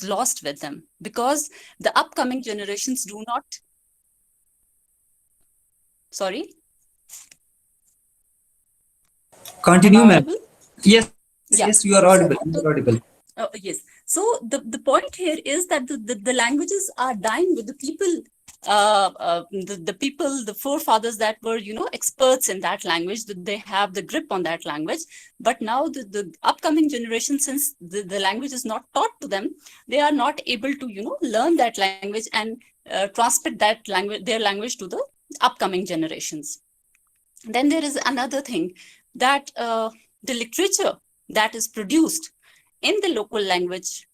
lost with them, because the upcoming generations do not. Sorry, am I Continue, ma'am. audible? Yes, yes, Yeah. you are audible. So You are audible. yes. So the point here is that the languages are dying with the people, the people, the forefathers that were, experts in that language, that they have the grip on that language. But now the upcoming generation, since the language is not taught to them, they are not able to, learn that language and transmit that language, their language, to the upcoming generations. Then there is another thing, that the literature that is produced in the local language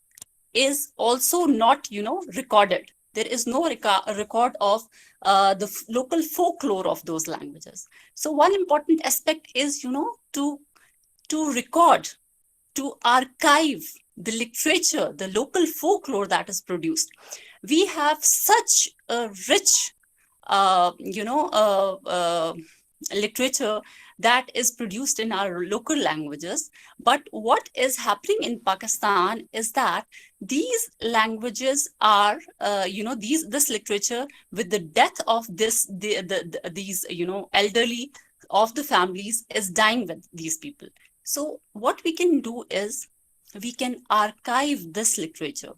is also not, recorded. There is no record of the local folklore of those languages. So one important aspect is, to record, to archive the literature, the local folklore that is produced. We have such a rich, literature that is produced in our local languages. But what is happening in Pakistan is that these languages are, this literature, with the death of these, elderly of the families, is dying with these people. So what we can do is we can archive this literature.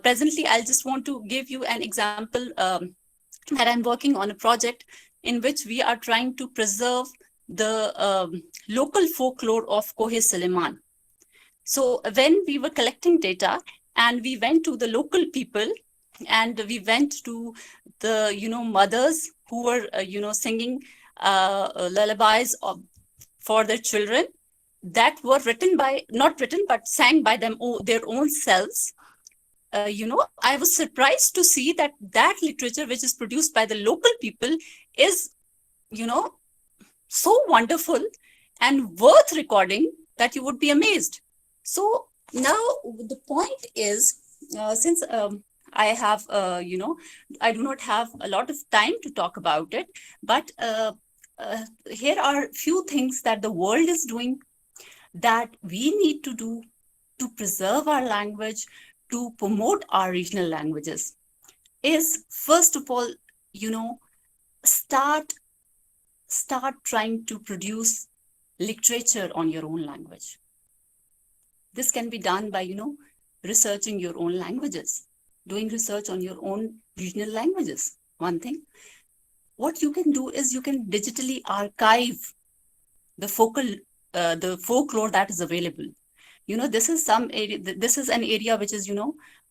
Presently, I'll just want to give you an example, that I'm working on a project in which we are trying to preserve the local folklore of Kohe Suleiman. So when we were collecting data and we went to the local people, and we went to the, mothers who were, singing lullabies for their children, that were written by, not written, but sang by them, their own selves. I was surprised to see that that literature, which is produced by the local people, is, you know, so wonderful and worth recording that you would be amazed. So now the point is, since I have, I do not have a lot of time to talk about it, but here are few things that the world is doing, that we need to do to preserve our language, to promote our regional languages. Is, first of all, you know, start trying to produce literature on your own language. This can be done by, researching your own languages, doing research on your own regional languages. One thing. What you can do is you can digitally archive the the folklore that is available. This is some area, this is an area which is,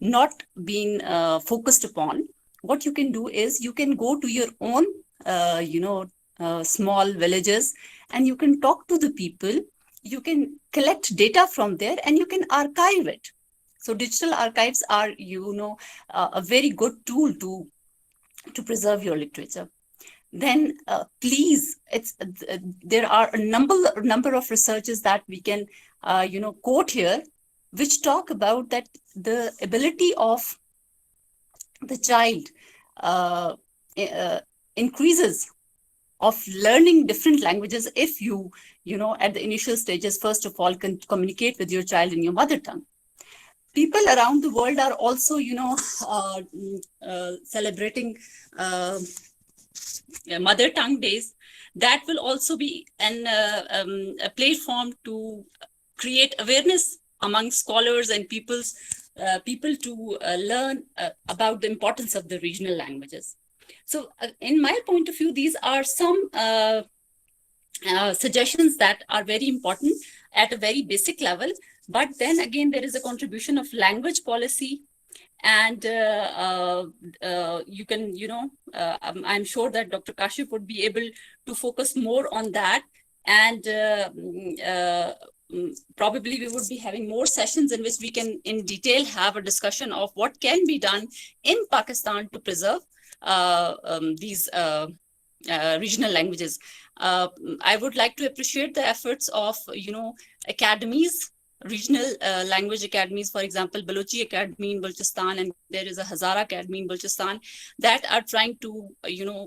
not being focused upon. What you can do is you can go to your own, small villages, and you can talk to the people. You can collect data from there and you can archive it. So digital archives are, a very good tool to preserve your literature. Then please, there are a number of researches that we can, quote here, which talk about that the ability of the child uh, uh, increases of learning different languages if you at the initial stages, first of all, can communicate with your child in your mother tongue. People around the world are also, celebrating uh, mother tongue days. That will also be a platform to create awareness among scholars and people to learn about the importance of the regional languages. So in my point of view, these are some suggestions that are very important at a very basic level. But then again, there is a contribution of language policy, and you can, I'm sure that Dr. Kashif would be able to focus more on that. And probably we would be having more sessions in which we can in detail have a discussion of what can be done in Pakistan to preserve these regional languages. I would like to appreciate the efforts of, academies, regional language academies, for example, Balochi Academy in Balochistan, and there is a Hazara Academy in Balochistan, that are trying to,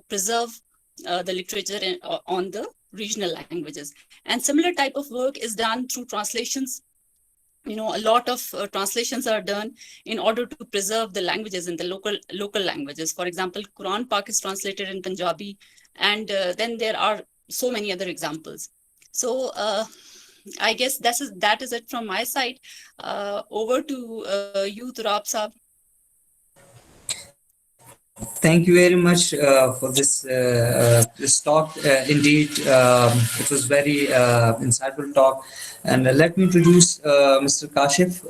preserve the literature on the regional languages. And similar type of work is done through translations A lot of translations are done in order to preserve the languages in the local languages. For example, Quran Pak is translated in Punjabi, and then there are so many other examples. So I guess that is it from my side. Over to you, Turab Saab. Thank you very much for this talk. Indeed, it was very insightful talk. And let me introduce Mr. Kashif.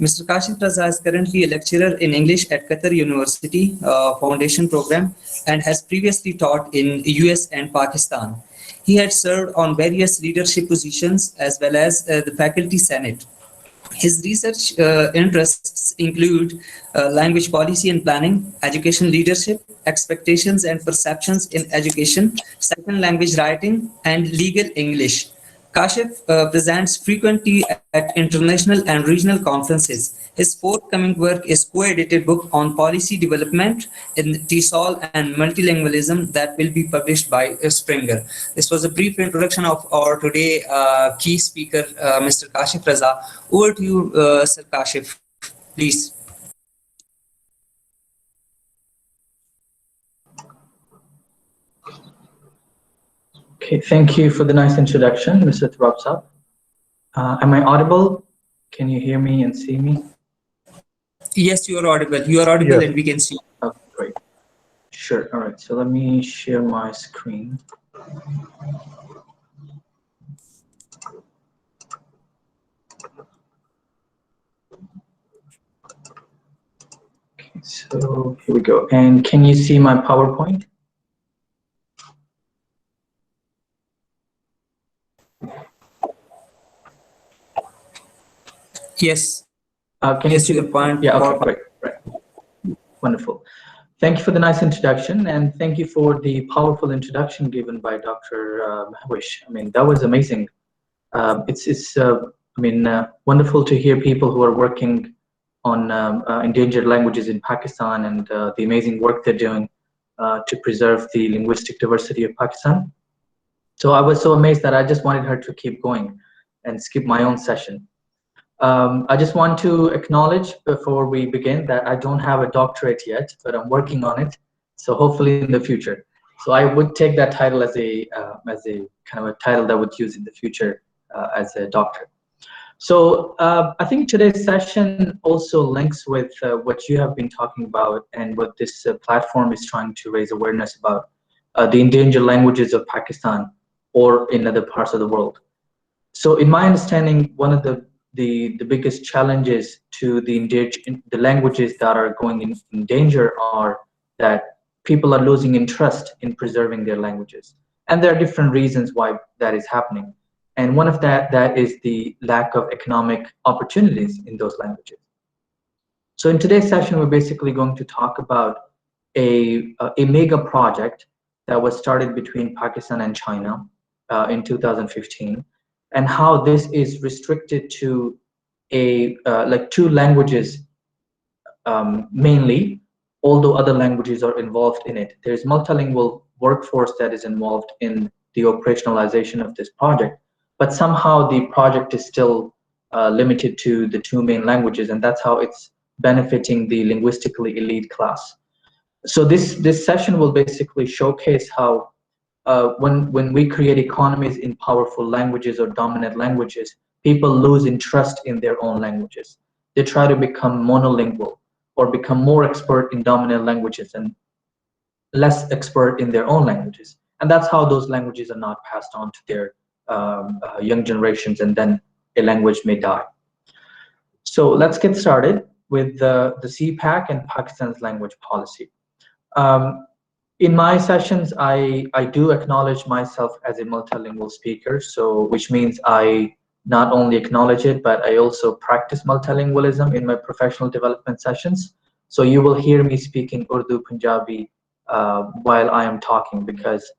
Mr. Kashif Raza is currently a lecturer in English at Qatar University Foundation Program and has previously taught in US and Pakistan. He had served on various leadership positions as well as the faculty senate. His research interests include language policy and planning, education leadership, expectations and perceptions in education, second language writing, and legal English. Kashif presents frequently at international and regional conferences. His forthcoming work is co-edited book on policy development in TESOL and multilingualism that will be published by Springer. This was a brief introduction of our today key speaker, Mr. Kashif Raza. Over to you, Sir Kashif, please. Okay, thank you for the nice introduction, Mr. Turab. Am I audible? Can you hear me and see me? Yes, you are audible. You are audible, yes. And we can see. Oh, great. Sure. All right. So let me share my screen. Okay, so here we go. And can you see my PowerPoint? Yes. Can you see the point? Yeah, okay, right. Wonderful. Thank you for the nice introduction, and thank you for the powerful introduction given by Dr. Mahwish. I mean, that was amazing. It's wonderful to hear people who are working on endangered languages in Pakistan and the amazing work they're doing to preserve the linguistic diversity of Pakistan. So I was so amazed that I just wanted her to keep going and skip my own session. I just want to acknowledge before we begin that I don't have a doctorate yet, but I'm working on it. So hopefully in the future. So I would take that title as a kind of a title that I would use in the future as a doctor. So I think today's session also links with what you have been talking about and what this platform is trying to raise awareness about, the endangered languages of Pakistan or in other parts of the world. So in my understanding, one of the biggest challenges to the languages that are going in danger are that people are losing interest in preserving their languages. And there are different reasons why that is happening. And one of that is the lack of economic opportunities in those languages. So in today's session, we're basically going to talk about a mega project that was started between Pakistan and China in 2015, and how this is restricted to like two languages mainly, although other languages are involved in it. There's multilingual workforce that is involved in the operationalization of this project, but somehow the project is still limited to the two main languages, and that's how it's benefiting the linguistically elite class. So this session will basically showcase how when we create economies in powerful languages or dominant languages, people lose interest in their own languages. They try to become monolingual or become more expert in dominant languages and less expert in their own languages. And that's how those languages are not passed on to their young generations, and then a language may die. So let's get started with the CPEC and Pakistan's language policy. In my sessions, I do acknowledge myself as a multilingual speaker, so which means I not only acknowledge it, but I also practice multilingualism in my professional development sessions. So you will hear me speaking Urdu, Punjabi while I am talking, because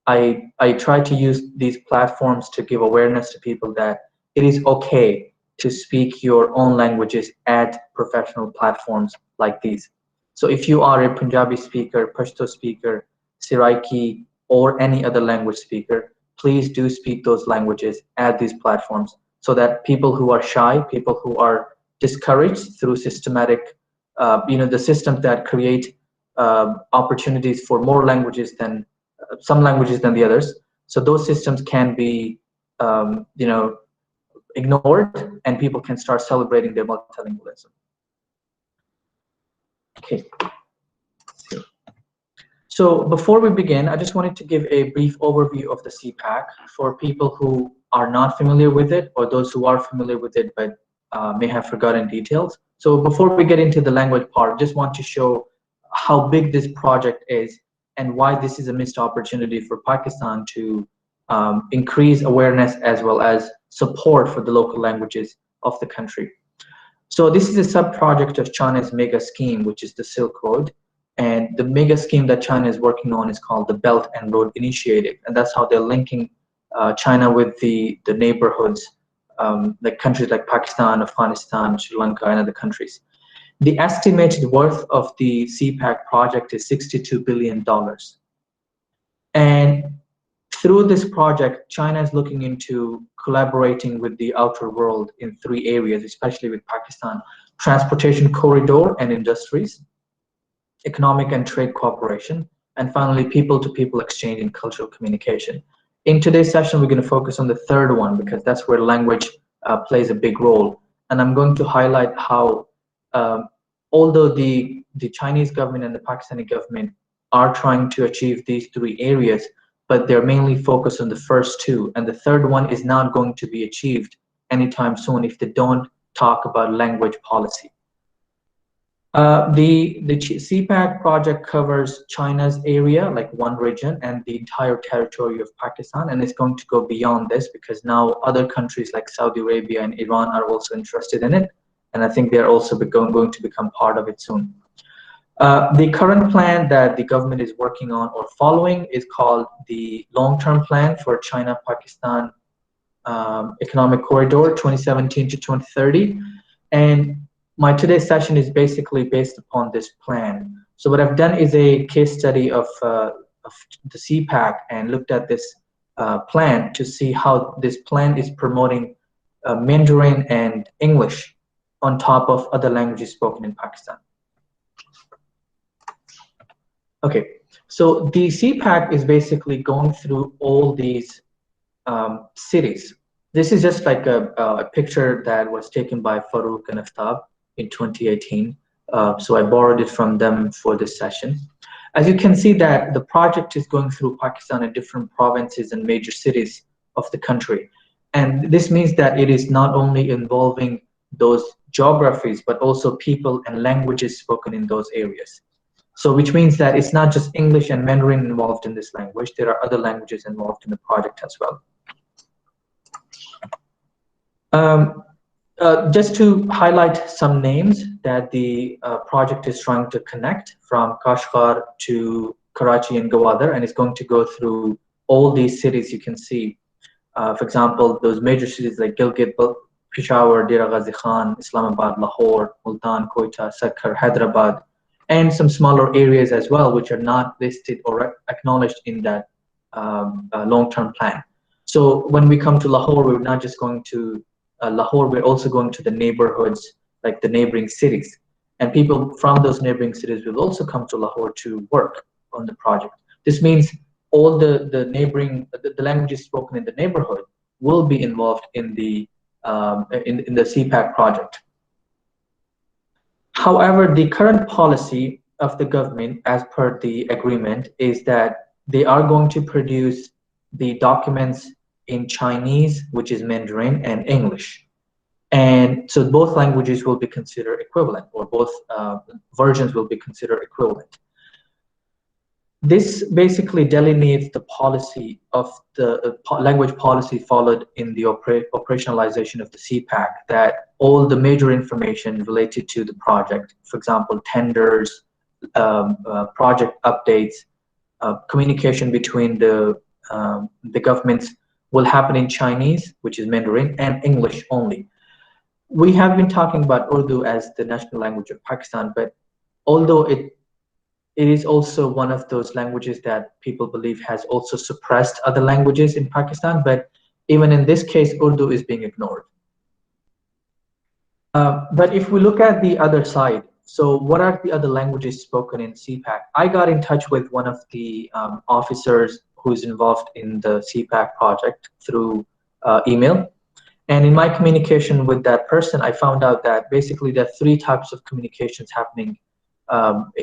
I try to use these platforms to give awareness to people that it is okay to speak your own languages at professional platforms like these. So if you are a Punjabi speaker, Pashto speaker, Seraiki, or any other language speaker, please do speak those languages at these platforms so that people who are shy, people who are discouraged through systematic, the systems that create opportunities for more languages than some languages than the others. So those systems can be, ignored, and people can start celebrating their multilingualism. Okay. So before we begin, I just wanted to give a brief overview of the CPEC for people who are not familiar with it, or those who are familiar with it but may have forgotten details. So before we get into the language part, I just want to show how big this project is and why this is a missed opportunity for Pakistan to increase awareness as well as support for the local languages of the country. So this is a sub-project of China's mega scheme, which is the Silk Road. And the mega scheme that China is working on is called the Belt and Road Initiative. And that's how they're linking China with the neighborhoods, like countries like Pakistan, Afghanistan, Sri Lanka, and other countries. The estimated worth of the CPEC project is $62 billion. And through this project, China is looking into collaborating with the outer world in 3 areas, especially with Pakistan: transportation corridor and industries, economic and trade cooperation, and finally, people-to-people exchange and cultural communication. In today's session, we're going to focus on the third one because that's where language plays a big role. And I'm going to highlight how, although the Chinese government and the Pakistani government are trying to achieve these 3 areas, but they're mainly focused on the first 2, and the third one is not going to be achieved anytime soon if they don't talk about language policy. The CPEC project covers China's area, like one region, and the entire territory of Pakistan, and it's going to go beyond this because now other countries like Saudi Arabia and Iran are also interested in it, and I think they're also going to become part of it soon. The current plan that the government is working on or following is called the Long-Term Plan for China-Pakistan Economic Corridor 2017 to 2030, and my today's session is basically based upon this plan. So what I've done is a case study of the CPEC and looked at this plan to see how this plan is promoting Mandarin and English on top of other languages spoken in Pakistan. Okay, so the CPEC is basically going through all these cities. This is just like a picture that was taken by Farouk and Aftab in 2018. So I borrowed it from them for this session. As you can see that the project is going through Pakistan in different provinces and major cities of the country. And this means that it is not only involving those geographies, but also people and languages spoken in those areas. So which means that it's not just English and Mandarin involved in this language, there are other languages involved in the project as well. Just to highlight some names that the project is trying to connect from Kashgar to Karachi and Gwadar, and it's going to go through all these cities you can see. For example, those major cities like Gilgit, Peshawar, Dera Ghazi Khan, Islamabad, Lahore, Multan, Quetta, Sakkar, Hyderabad, and some smaller areas as well, which are not listed or acknowledged in that long-term plan. So when we come to Lahore, we're not just going to Lahore, we're also going to the neighborhoods, like the neighboring cities. And people from those neighboring cities will also come to Lahore to work on the project. This means all the neighboring, the languages spoken in the neighborhood will be involved in the CPEC project. However, the current policy of the government, as per the agreement, is that they are going to produce the documents in Chinese, which is Mandarin, and English. And so both languages will be considered equivalent, or both versions will be considered equivalent. This basically delineates the policy of the language policy followed in the operationalization of the CPEC, that all the major information related to the project, for example, tenders, project updates, communication between the governments will happen in Chinese, which is Mandarin, and English only. We have been talking about Urdu as the national language of Pakistan, but although it is also one of those languages that people believe has also suppressed other languages in Pakistan, but even in this case, Urdu is being ignored. But if we look at the other side, so what are the other languages spoken in CPAC? I got in touch with one of the officers who's involved in the CPAC project through email. And in my communication with that person, I found out that basically there are three types of communications happening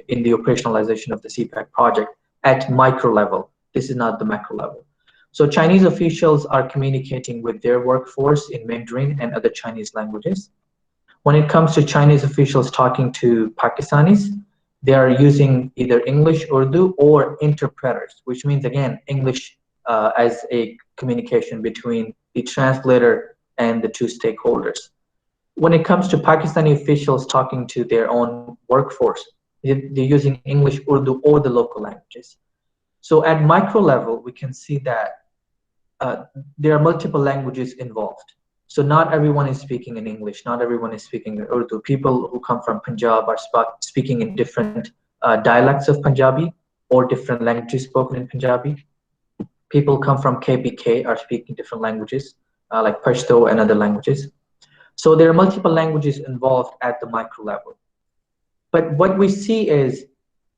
in the operationalization of the CPEC project at micro level. This is not the macro level. So Chinese officials are communicating with their workforce in Mandarin and other Chinese languages. When it comes to Chinese officials talking to Pakistanis, they are using either English, Urdu, or interpreters, which means, again, English as a communication between the translator and the two stakeholders. When it comes to Pakistani officials talking to their own workforce, they're using English, Urdu, or the local languages. So at micro level, we can see that there are multiple languages involved. So not everyone is speaking in English, not everyone is speaking in Urdu. People who come from Punjab are speaking in different dialects of Punjabi or different languages spoken in Punjabi. People come from KPK are speaking different languages like Pashto and other languages. So there are multiple languages involved at the micro level. But what we see is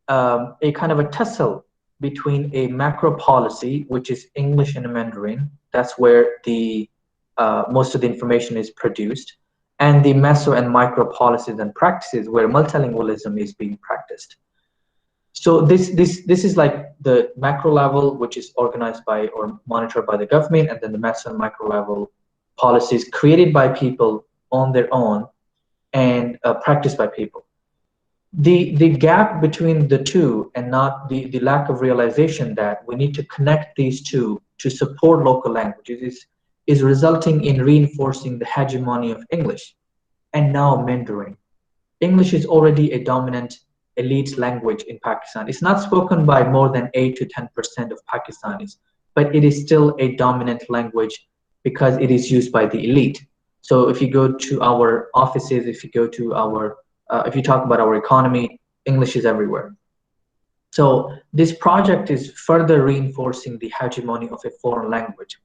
a kind of a tussle between a macro policy, which is English and Mandarin. That's where the most of the information is produced, and the meso and micro policies and practices where multilingualism is being practiced. So this is like the macro level, which is organized by or monitored by the government, and then the meso and micro level policies created by people on their own and practiced by people. The gap between the two and not the lack of realization that we need to connect these two to support local languages is resulting in reinforcing the hegemony of English and now Mandarin. English is already a dominant elite language in Pakistan. It's not spoken by more than 8 to 10% of Pakistanis, but it is still a dominant language because it is used by the elite. So if you go to our offices, if you go to our, if you talk about our economy, English is everywhere. So this project is further reinforcing the hegemony of a foreign language.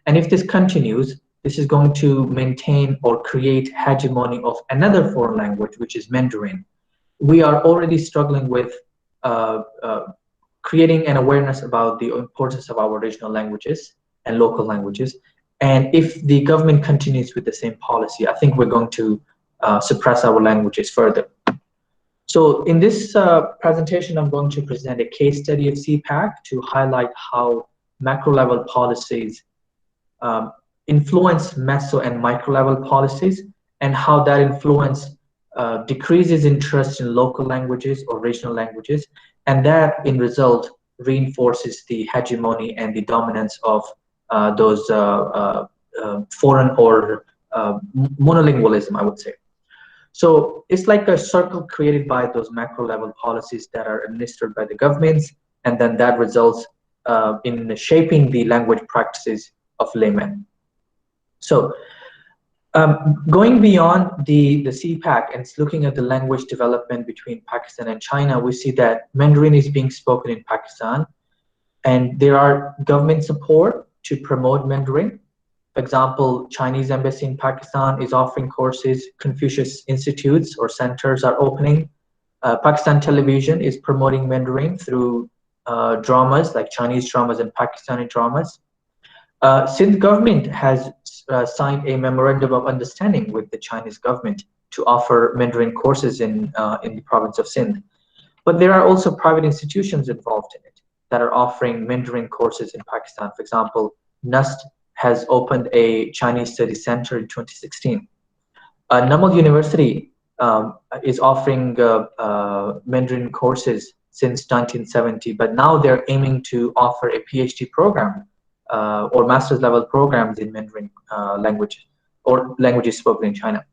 And if this continues, this is going to maintain or create hegemony of another foreign language, which is Mandarin. We are already struggling with creating an awareness about the importance of our regional languages and local languages. And if the government continues with the same policy, I think we're going to suppress our languages further. So in this presentation, I'm going to present a case study of CPEC to highlight how macro level policies influence meso and micro level policies, and how that influence decreases interest in local languages or regional languages, and that in result reinforces the hegemony and the dominance of those foreign or monolingualism, I would say. So it's like a circle created by those macro level policies that are administered by the governments, and then that results in shaping the language practices of laymen. So going beyond the CPEC and looking at the language development between Pakistan and China, we see that Mandarin is being spoken in Pakistan, and there are government support to promote Mandarin. For example, Chinese embassy in Pakistan is offering courses, Confucius institutes or centers are opening. Pakistan television is promoting Mandarin through dramas like Chinese dramas and Pakistani dramas. Sindh government has signed a memorandum of understanding with the Chinese government to offer Mandarin courses in the province of Sindh. But there are also private institutions involved in it that are offering Mandarin courses in Pakistan. For example, NUST has opened a Chinese Studies Center in 2016. Namal University is offering Mandarin courses since 1970, but now they're aiming to offer a PhD program or master's level programs in Mandarin language or languages spoken in China.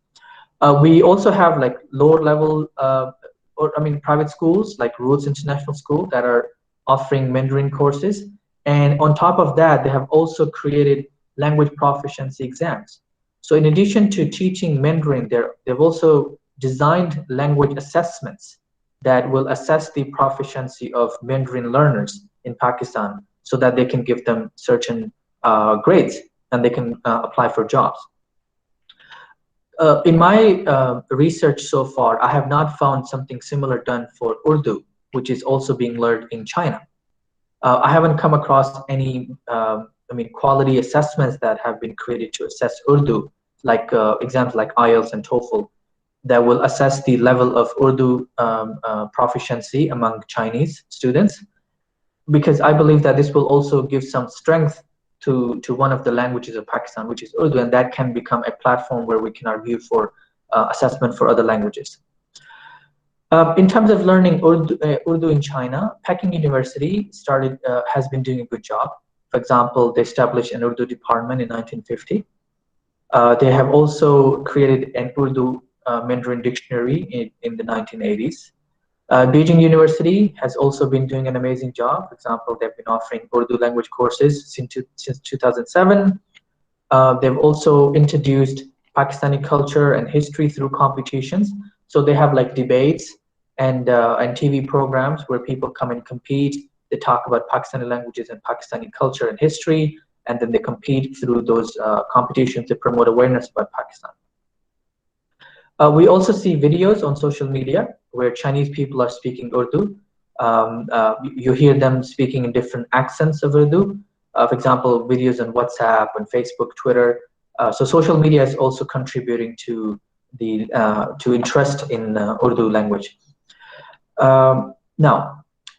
We also have like lower level, private schools like Roots International School that are offering Mandarin courses. And on top of that, they have also created language proficiency exams. So in addition to teaching Mandarin, they've also designed language assessments that will assess the proficiency of Mandarin learners in Pakistan so that they can give them certain grades and they can apply for jobs. In my research so far, I have not found something similar done for Urdu, which is also being learned in China. I haven't come across any, quality assessments that have been created to assess Urdu, like exams like IELTS and TOEFL, that will assess the level of Urdu proficiency among Chinese students, because I believe that this will also give some strength to one of the languages of Pakistan, which is Urdu, and that can become a platform where we can argue for assessment for other languages. In terms of learning Urdu in China, Peking University has been doing a good job. For example, they established an Urdu department in 1950. They have also created an Urdu Mandarin dictionary in the 1980s. Beijing University has also been doing an amazing job. For example, they've been offering Urdu language courses since 2007. They've also introduced Pakistani culture and history through competitions. So they have like debates and TV programs where people come and compete. They talk about Pakistani languages and Pakistani culture and history, and then they compete through those competitions to promote awareness about Pakistan. We also see videos on social media where Chinese people are speaking Urdu. You hear them speaking in different accents of Urdu. For example, videos on WhatsApp, on Facebook, Twitter. So social media is also contributing to the interest in Urdu language. Now,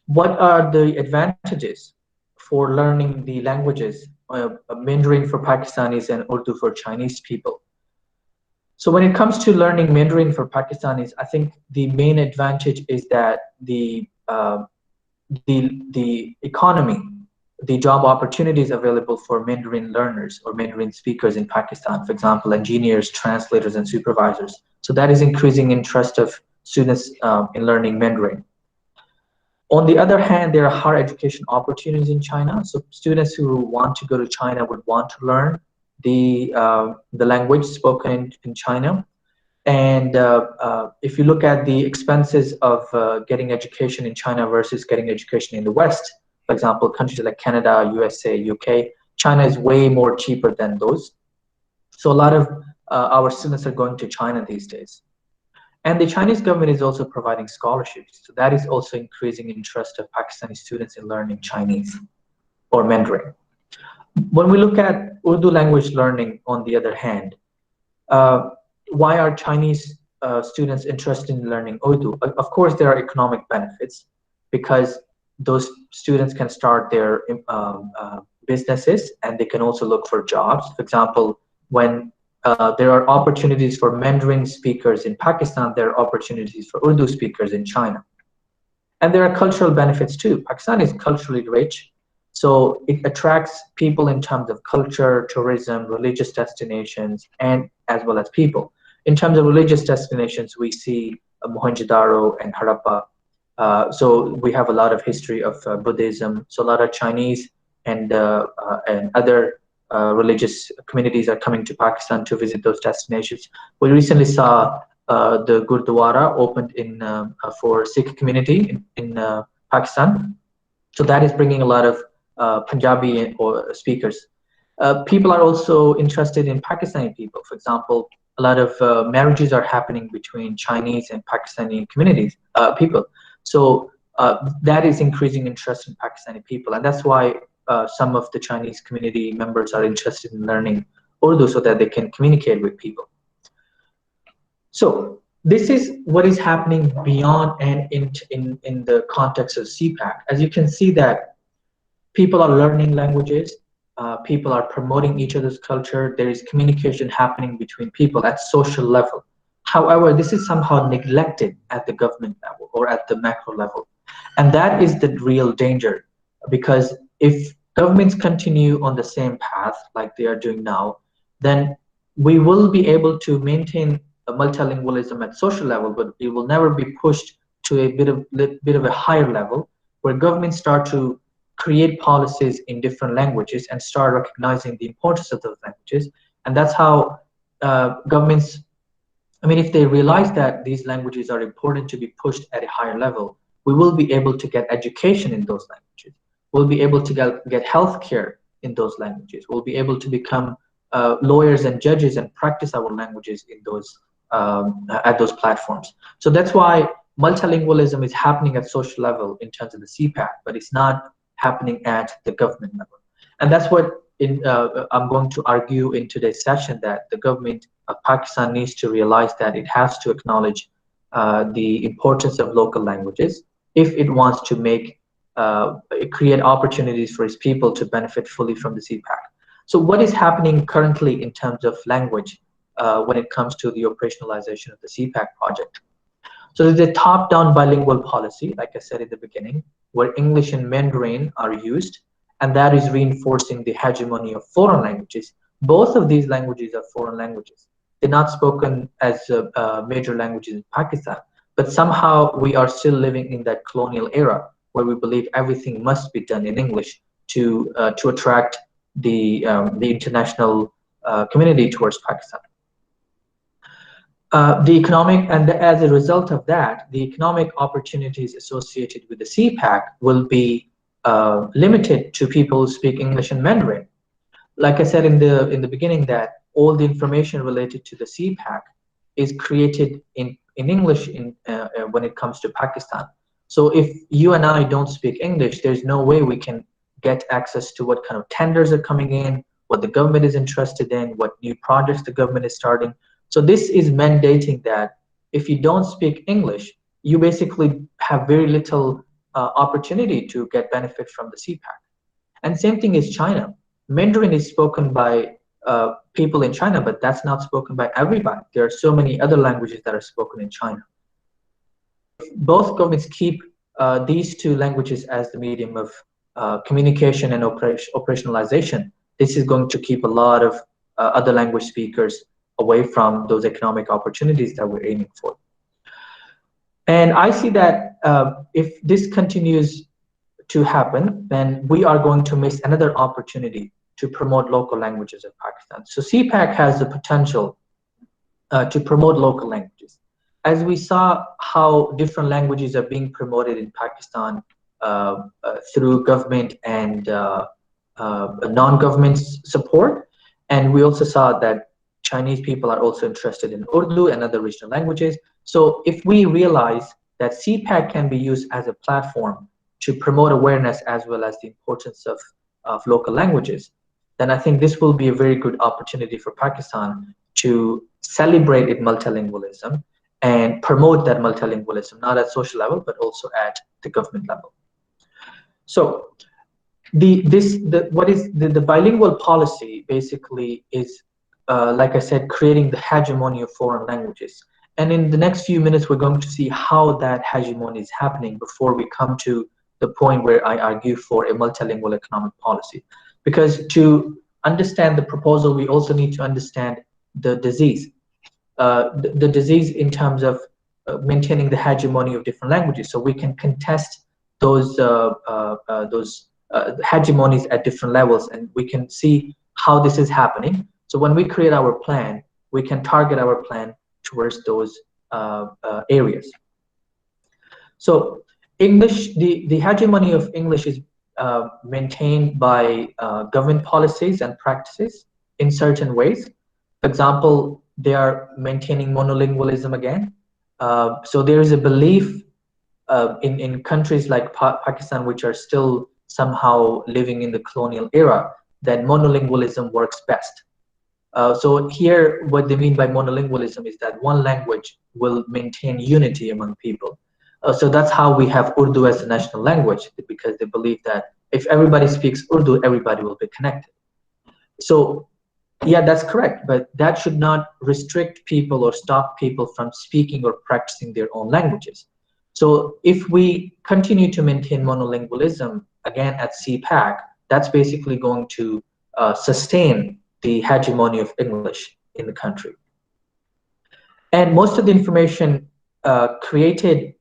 what are the advantages for learning the languages, Mandarin for Pakistanis and Urdu for Chinese people? So when it comes to learning Mandarin for Pakistanis, I think the main advantage is that the economy, the job opportunities available for Mandarin learners or Mandarin speakers in Pakistan, for example, engineers, translators, and supervisors. So that is increasing interest of students in learning Mandarin. On the other hand, there are higher education opportunities in China. So students who want to go to China would want to learn the language spoken in China. And if you look at the expenses of getting education in China versus getting education in the West, for example, countries like Canada, USA, UK, China is way more cheaper than those. So a lot of our students are going to China these days. And the Chinese government is also providing scholarships. So that is also increasing interest of Pakistani students in learning Chinese or Mandarin. When we look at Urdu language learning, on the other hand, why are Chinese students interested in learning Urdu? Of course, there are economic benefits because those students can start their businesses and they can also look for jobs. For example, when there are opportunities for Mandarin speakers in Pakistan, there are opportunities for Urdu speakers in China. And there are cultural benefits too. Pakistan is culturally rich, so it attracts people in terms of culture, tourism, religious destinations, and as well as people. In terms of religious destinations, we see Mohenjo-daro and Harappa. So we have a lot of history of Buddhism. So a lot of Chinese and other religious communities are coming to Pakistan to visit those destinations. We recently saw the Gurdwara opened in for Sikh community in Pakistan. So that is bringing a lot of Punjabi or speakers. People are also interested in Pakistani people. For example, a lot of marriages are happening between Chinese and Pakistani communities, people. So that is increasing interest in Pakistani people. And that's why some of the Chinese community members are interested in learning Urdu so that they can communicate with people. So this is what is happening beyond and in the context of CPEC. As you can see that people are learning languages, people are promoting each other's culture, there is communication happening between people at social level. However, this is somehow neglected at the government level or at the macro level. And that is the real danger, because if governments continue on the same path like they are doing now, then we will be able to maintain a multilingualism at social level, but it will never be pushed to a bit of a higher level where governments start to create policies in different languages and start recognizing the importance of those languages. And that's how governments, if they realize that these languages are important to be pushed at a higher level, we will be able to get education in those languages. We'll be able to get healthcare in those languages. We'll be able to become lawyers and judges and practice our languages in those at those platforms. So that's why multilingualism is happening at social level in terms of the CPAC, but it's not happening at the government level. And that's what I'm going to argue in today's session, that the government of Pakistan needs to realize that it has to acknowledge the importance of local languages if it wants to create opportunities for its people to benefit fully from the CPAC. So what is happening currently in terms of language when it comes to the operationalization of the CPAC project? So there's a top-down bilingual policy, like I said in the beginning, where English and Mandarin are used, and that is reinforcing the hegemony of foreign languages. Both of these languages are foreign languages. They're not spoken as major languages in Pakistan, but somehow we are still living in that colonial era where we believe everything must be done in English to attract the international community towards Pakistan. The economic, and as a result of that, the economic opportunities associated with the CPAC will be limited to people who speak English and Mandarin. Like I said in the beginning, that all the information related to the CPAC is created in English when it comes to Pakistan. So if you and I don't speak English, there's no way we can get access to what kind of tenders are coming in, what the government is interested in, what new projects the government is starting. So this is mandating that if you don't speak English, you basically have very little opportunity to get benefit from the CPAC. And same thing is China. Mandarin is spoken by people in China, but that's not spoken by everybody. There are so many other languages that are spoken in China. Both governments keep these two languages as the medium of communication and operationalization. This is going to keep a lot of other language speakers away from those economic opportunities that we're aiming for. And I see that if this continues to happen, then we are going to miss another opportunity to promote local languages of Pakistan. So CPEC has the potential to promote local languages. As we saw how different languages are being promoted in Pakistan through government and non-government support, and we also saw that Chinese people are also interested in Urdu and other regional languages. So if we realize that CPEC can be used as a platform to promote awareness as well as the importance of local languages, then I think this will be a very good opportunity for Pakistan to celebrate its multilingualism and promote that multilingualism, not at social level, but also at the government level. So the bilingual policy basically is, like I said, creating the hegemony of foreign languages. And in the next few minutes, we're going to see how that hegemony is happening before we come to the point where I argue for a multilingual economic policy. Because to understand the proposal, we also need to understand the disease. The disease in terms of maintaining the hegemony of different languages. So we can contest those hegemonies at different levels, and we can see how this is happening. So when we create our plan, we can target our plan towards those areas. So English, the hegemony of English is maintained by government policies and practices in certain ways. For example, they are maintaining monolingualism again. So there is a belief in countries like Pakistan, which are still somehow living in the colonial era, that monolingualism works best. So here, what they mean by monolingualism is that one language will maintain unity among people. So that's how we have Urdu as a national language, because they believe that if everybody speaks Urdu, everybody will be connected. So yeah, that's correct, but that should not restrict people or stop people from speaking or practicing their own languages. So if we continue to maintain monolingualism, again at CPEC, that's basically going to sustain the hegemony of English in the country. And most of the information created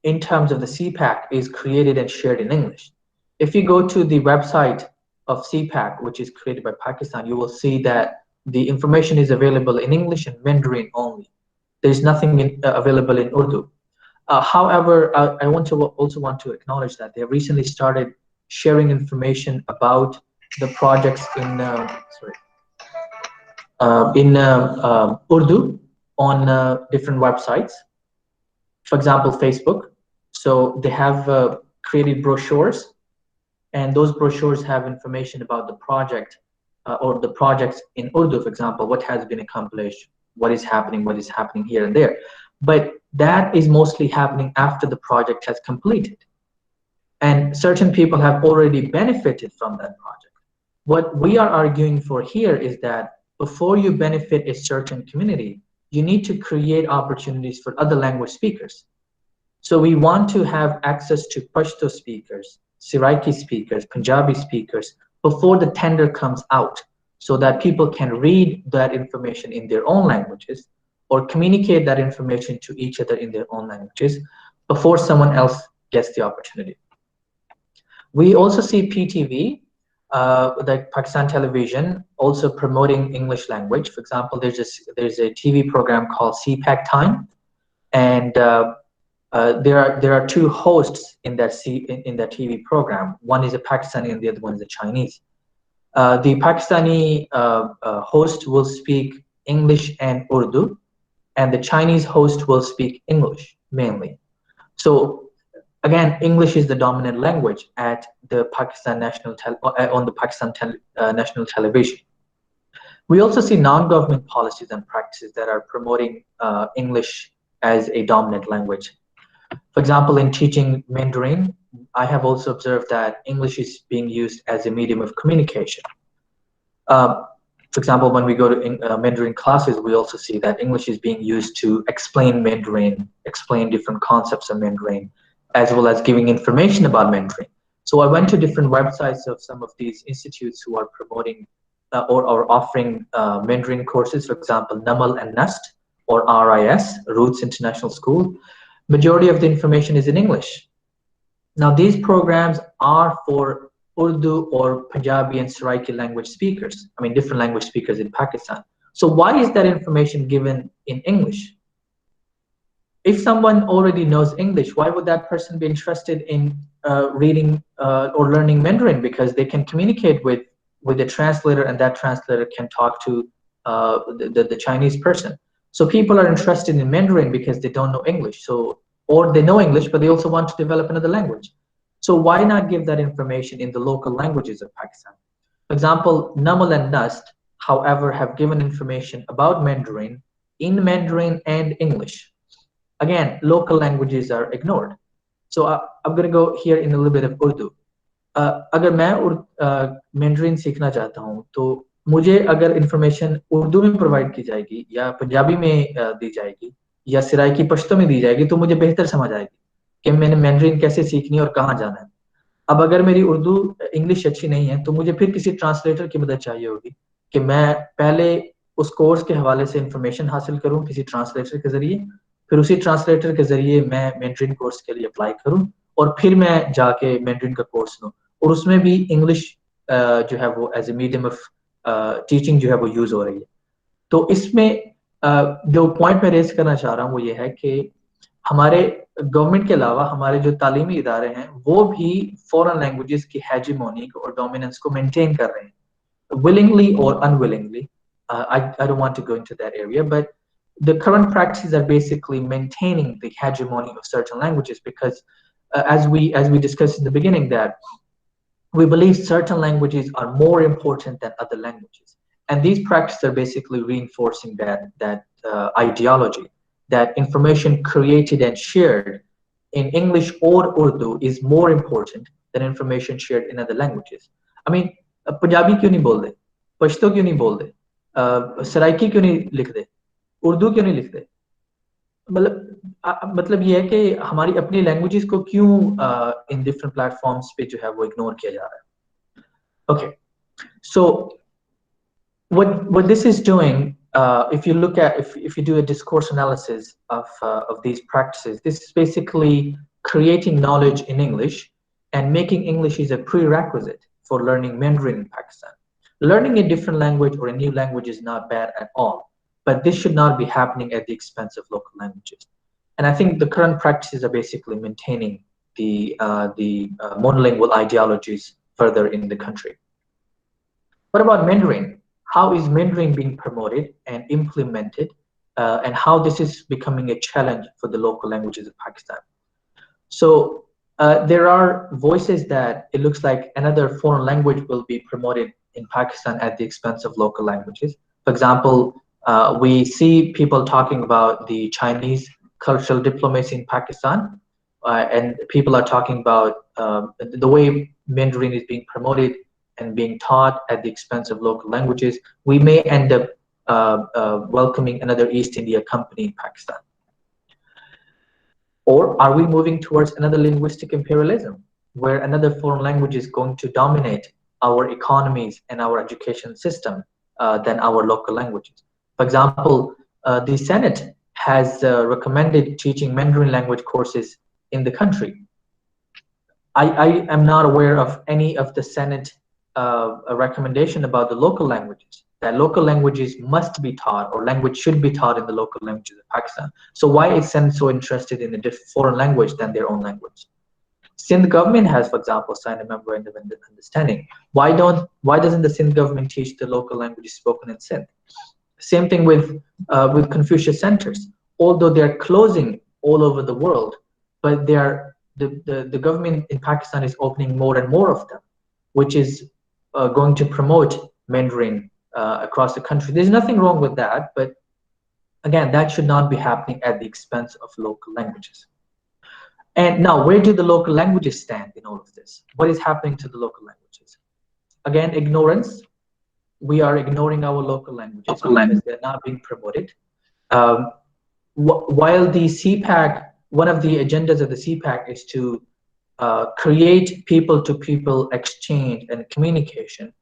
in terms of the CPEC is created and shared in English. If you go to the website of CPEC, which is created by Pakistan, you will see that the information is available in English and Mandarin only. There's nothing available in Urdu. However, I also want to acknowledge that they have recently started sharing information about the projects in, in Urdu on different websites, for example, Facebook. So they have created brochures, and those brochures have information about the project or the projects in Urdu, for example, what has been accomplished, what is happening here and there. But that is mostly happening after the project has completed. And certain people have already benefited from that project. What we are arguing for here is that before you benefit a certain community, you need to create opportunities for other language speakers. So we want to have access to Pashto speakers, Seraiki speakers, Punjabi speakers before the tender comes out, so that people can read that information in their own languages or communicate that information to each other in their own languages before someone else gets the opportunity. We also see PTV, like Pakistan Television, also promoting English language. For example, there's a TV program called CPEC Time, and there are two hosts in that TV program. One is a Pakistani and the other one is a Chinese. The Pakistani host will speak English and Urdu, and the Chinese host will speak English mainly. So again, English is the dominant language at the Pakistan on the national television. We also see non-government policies and practices that are promoting English as a dominant language. For example, in teaching Mandarin, I have also observed that English is being used as a medium of communication. For example, when we go to Mandarin classes, we also see that English is being used to explain Mandarin, explain different concepts of Mandarin, as well as giving information about Mandarin. So I went to different websites of some of these institutes who are promoting or offering Mandarin courses, for example, NAML and NUST, or RIS, Roots International School. Majority of the information is in English. Now, these programs are for Urdu or Punjabi and Seraiki language speakers, I mean, different language speakers in Pakistan. So why is that information given in English? If someone already knows English, why would that person be interested in reading or learning Mandarin? Because they can communicate with a translator, and that translator can talk to the Chinese person. So people are interested in Mandarin because they don't know English. So, or they know English, but they also want to develop another language. So why not give that information in the local languages of Pakistan? For example, NAML and NUST, however, have given information about Mandarin in Mandarin and English. Again, local languages are ignored. So I'm going to go here in a little bit of Urdu. अगर मैं Mandarin सीखना चाहता हूँ, तो मुझे अगर information Urdu में provide की जाएगी या पंजाबी में दी जाएगी या सिराइकी पश्तो में दी जाएगी, तो मुझे बेहतर समझ आएगी कि मैंने Mandarin कैसे सीखनी और कहाँ जाना है. अब अगर मेरी उर्दू इंग्लिश अच्छी नहीं है, तो मुझे फिर किसी ट्रांसलेटर की मदद चाहिए होगी कि मैं पहले उस कोर्स के हवाले से इंफॉर्मेशन हासिल करूं किसी ट्रांसलेटर के जरिए, फिर उसी ट्रांसलेटर के जरिए मैं मैंड्रिन कोर्स के लिए अप्लाई करूं और फिर मैं जाके मैंड्रिन का कोर्स लूं, और उसमें भी इंग्लिश जो है वो as a medium of teaching जो है वो यूज हो रही है. तो इसमें जो पॉइंट मैं रेज करना चाह रहा हूँ वो ये है कि हमारे गवर्नमेंट के अलावा हमारे जो तालीमी इदारे हैं वो भी फॉरेन लैंग्वेजेस की हेजेमोनी और डोमिनेंस को मेंटेन कर रहे हैं, willingly or unwillingly. I don't want to go into that area, but the current practices are basically maintaining the hegemony of certain languages because as we discussed in the beginning, that we believe certain languages are more important than other languages, and these practices are basically reinforcing that ideology that information created and shared in English or Urdu is more important than information shared in other languages. I mean, Punjabi क्यों नहीं बोल दे, पश्तो क्यों नहीं बोल दे, सराइकी क्यों नहीं लिख दे, उर्दू क्यों नहीं लिख दे. मतलब ये है कि हमारी अपनी लैंग्वेजेस को क्यों इन डिफरेंट प्लेटफॉर्म्स पे जो है वो इग्नोर किया जा रहा है. Okay, so what this is doing, if you look at if you do a discourse analysis of these practices, this is basically creating knowledge in English and making English is a prerequisite for learning Mandarin in Pakistan. Learning a different language or a new language is not bad at all, but this should not be happening at the expense of local languages. And I think the current practices are basically maintaining the monolingual ideologies further in the country. What about Mandarin? how is Mandarin being promoted and implemented, and how this is becoming a challenge for the local languages of Pakistan. So there are voices that it looks like another foreign language will be promoted in Pakistan at the expense of local languages. For example, we see people talking about the Chinese cultural diplomacy in Pakistan, and people are talking about the way Mandarin is being promoted and being taught at the expense of local languages. We may end up welcoming another East India company in Pakistan. Or are we moving towards another linguistic imperialism, where another foreign language is going to dominate our economies and our education system than our local languages? For example, the Senate has recommended teaching Mandarin language courses in the country. I am not aware of any of the Senate a recommendation about the local languages, that local languages must be taught, or language should be taught in the local languages of Pakistan. So why is Sindh so interested in a different foreign language than their own language? Sindh government has, for example, signed a memorandum of understanding. Why doesn't the Sindh government teach the local languages spoken in Sindh? Same thing with Confucius centers. Although they're closing all over the world, but the government in Pakistan is opening more and more of them, which is going to promote Mandarin across the country. There's nothing wrong with that, but again, that should not be happening at the expense of local languages. And now, where do the local languages stand in all of this? What is happening to the local languages? Again, ignorance. We are ignoring our local languages because they're not being promoted. While the CPEC, one of the agendas of the CPEC is to create people-to-people exchange and communication,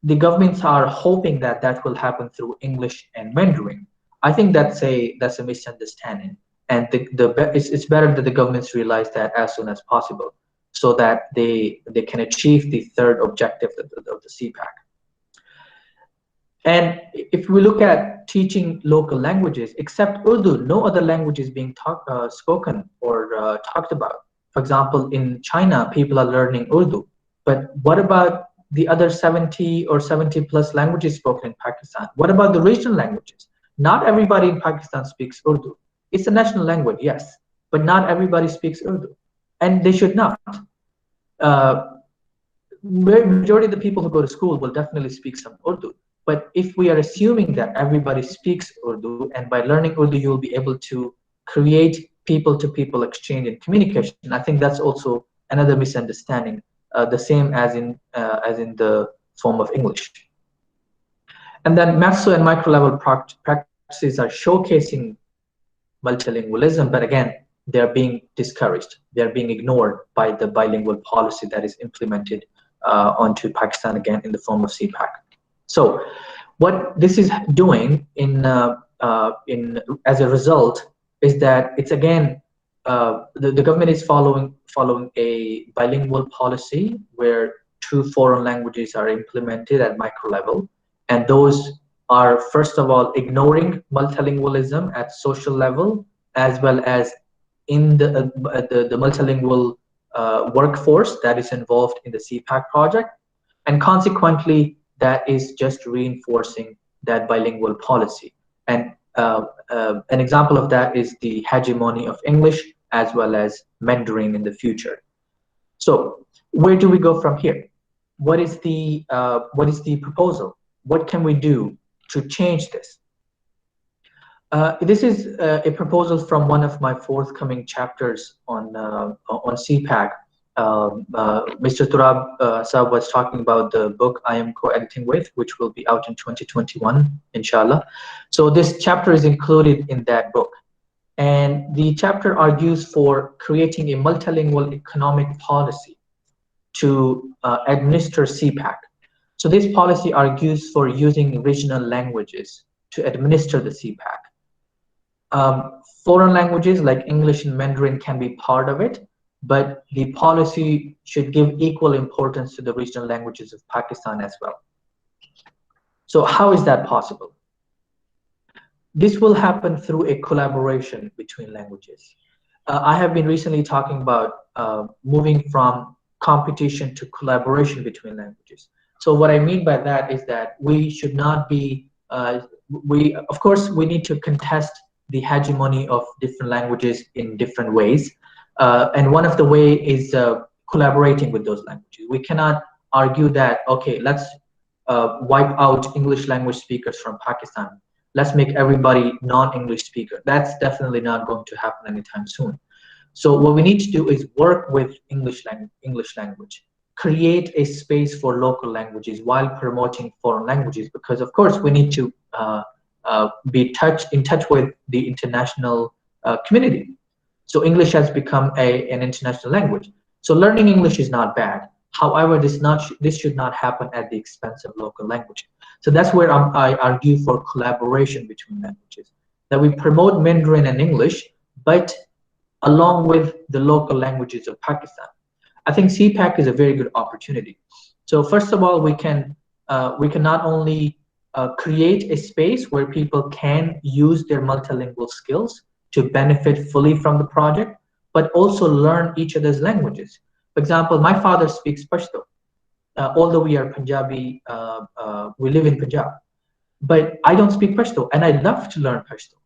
the governments are hoping that that will happen through English and Mandarin. I think that's a misunderstanding, and it's better that the governments realize that as soon as possible, so that they can achieve the third objective of the CPEC. And if we look at teaching local languages, except Urdu, no other language is being spoken or talked about. For example, in China, people are learning Urdu, but what about the other 70 or 70 plus languages spoken in Pakistan? What about the regional languages? Not everybody in Pakistan speaks Urdu. It's a national language, yes, but not everybody speaks Urdu, and they should not. Majority of the people who go to school will definitely speak some Urdu. But if we are assuming that everybody speaks Urdu, and by learning Urdu, you will be able to create people-to-people exchange and communication, I think that's also another misunderstanding, the same as in the form of English. And then meso and micro-level practices are showcasing multilingualism, but again, they're being discouraged. They're being ignored by the bilingual policy that is implemented onto Pakistan, again, in the form of CPEC. So what this is doing as a result is that it's again the government is following a bilingual policy where two foreign languages are implemented at micro level, and those are first of all ignoring multilingualism at social level, as well as in the multilingual workforce that is involved in the CPEC project, and consequently that is just reinforcing that bilingual policy. And an example of that is the hegemony of English as well as Mandarin in the future. So where do we go from here? What is the proposal? What can we do to change this? This is a proposal from one of my forthcoming chapters on CPEC. Mr. Turab Saab was talking about the book I am co-editing with, which will be out in 2021, inshallah. So this chapter is included in that book. And the chapter argues for creating a multilingual economic policy to administer CPEC. So this policy argues for using regional languages to administer the CPEC. Foreign languages like English and Mandarin can be part of it, but the policy should give equal importance to the regional languages of Pakistan as well. So how is that possible? This will happen through a collaboration between languages. I have been recently talking about moving from competition to collaboration between languages. So what I mean by that is that we should not be, of course, we need to contest the hegemony of different languages in different ways. And one of the way is collaborating with those languages. We cannot argue that, okay, let's wipe out English language speakers from Pakistan. Let's make everybody non-English speaker. That's definitely not going to happen anytime soon. So what we need to do is work with English language, create a space for local languages while promoting foreign languages, because of course we need to be in touch with the international community. So English has become an international language. So learning English is not bad. However, this should not happen at the expense of local language. So that's where I argue for collaboration between languages, that we promote Mandarin and English, but along with the local languages of Pakistan. I think CPEC is a very good opportunity. So first of all, we can not only create a space where people can use their multilingual skills to benefit fully from the project, but also learn each other's languages. For example, my father speaks Pashto. Although we are Punjabi, we live in Punjab, but I don't speak Pashto, and I'd love to learn Pashto.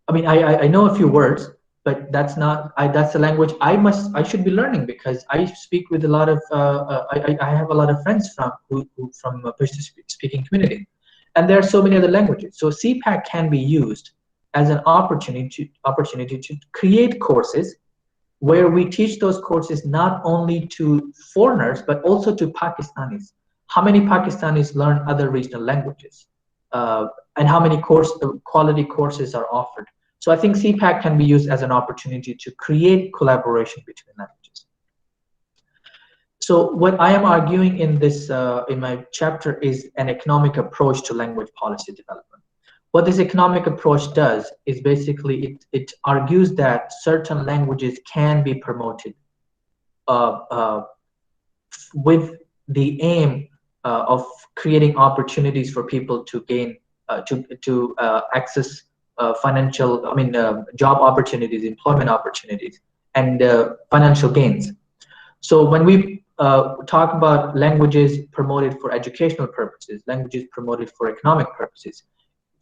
I mean, I know a few words, but that's the language I should be learning, because I speak with a lot of I have a lot of friends from Pashto speaking community, and there are so many other languages. So CPEC can be used as an opportunity to create courses where we teach those courses not only to foreigners but also to Pakistanis. How many Pakistanis learn other regional languages, and how many quality courses are offered? So I think CPEC can be used as an opportunity to create collaboration between languages. So what I am arguing in this in my chapter is an economic approach to language policy development. What this economic approach does is basically it argues that certain languages can be promoted with the aim of creating opportunities for people to gain to access financial, job opportunities, employment opportunities, and financial gains. So when we talk about languages promoted for educational purposes, languages promoted for economic purposes,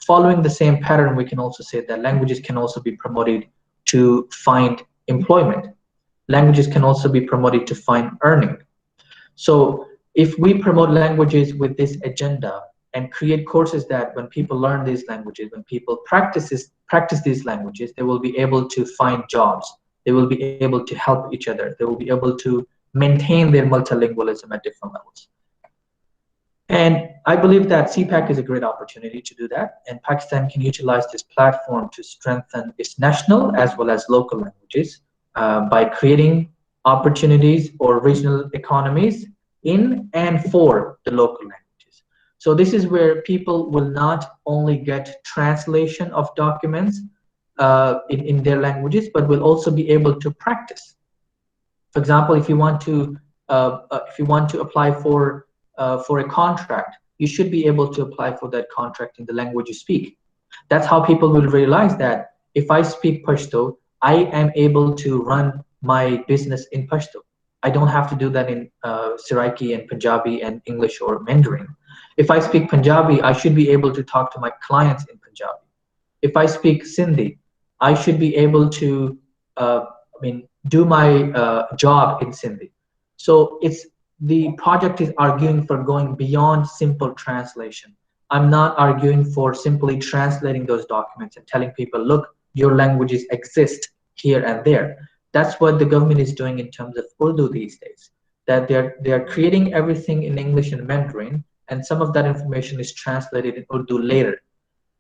following the same pattern, we can also say that languages can also be promoted to find employment. Languages can also be promoted to find earning. So if we promote languages with this agenda and create courses that when people learn these languages, when people practice these languages, they will be able to find jobs. They will be able to help each other. They will be able to maintain their multilingualism at different levels. And I believe that CPEC is a great opportunity to do that, and Pakistan can utilize this platform to strengthen its national as well as local languages by creating opportunities or regional economies in and for the local languages. So this is where people will not only get translation of documents in their languages, but will also be able to practice. For example, if you want to apply for a contract, you should be able to apply for that contract in the language you speak. That's how people will realize that if I speak Pashto, I am able to run my business in Pashto. I don't have to do that in Saraiki and Punjabi and English or Mandarin. If I speak Punjabi, I should be able to talk to my clients in Punjabi. If I speak Sindhi, I should be able to do my job in Sindhi. So the project is arguing for going beyond simple translation. I'm not arguing for simply translating those documents and telling people, look, your languages exist here and there. That's what the government is doing in terms of Urdu these days, that they're creating everything in English and Mandarin, and some of that information is translated in Urdu later.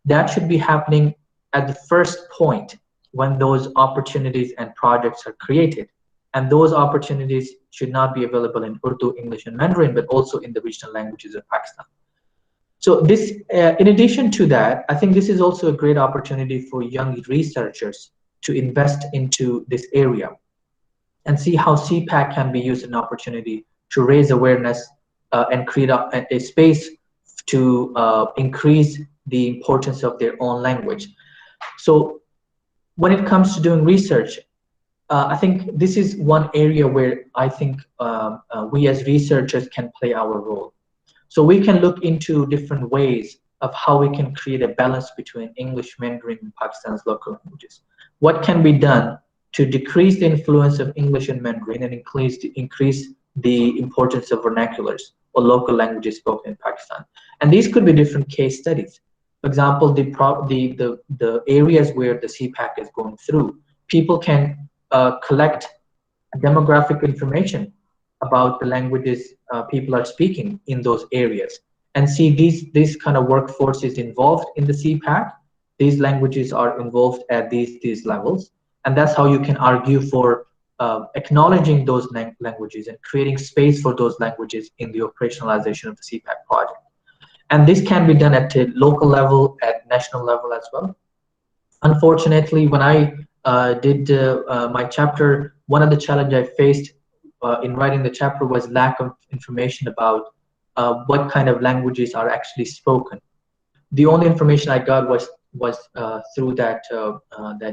That should be happening at the first point when those opportunities and projects are created. And those opportunities should not be available in Urdu, English, and Mandarin, but also in the regional languages of Pakistan. So this, in addition to that, I think this is also a great opportunity for young researchers to invest into this area and see how CPEC can be used as an opportunity to raise awareness and create a space to increase the importance of their own language. So when it comes to doing research, I think this is one area where I think we as researchers can play our role. So we can look into different ways of how we can create a balance between English, Mandarin, and Pakistan's local languages. What can be done to decrease the influence of English and Mandarin and increase the importance of vernaculars or local languages spoken in Pakistan? And these could be different case studies. For example, the areas where the CPAC is going through, people can collect demographic information about the languages people are speaking in those areas and see these kind of workforce is involved in the CPAC. These languages are involved at these levels, and that's how you can argue for acknowledging those languages and creating space for those languages in the operationalization of the CPAC project. And this can be done at a local level, at national level as well. Unfortunately, when I did my chapter, one of the challenges I faced in writing the chapter was lack of information about what kind of languages are actually spoken. The only information I got was through that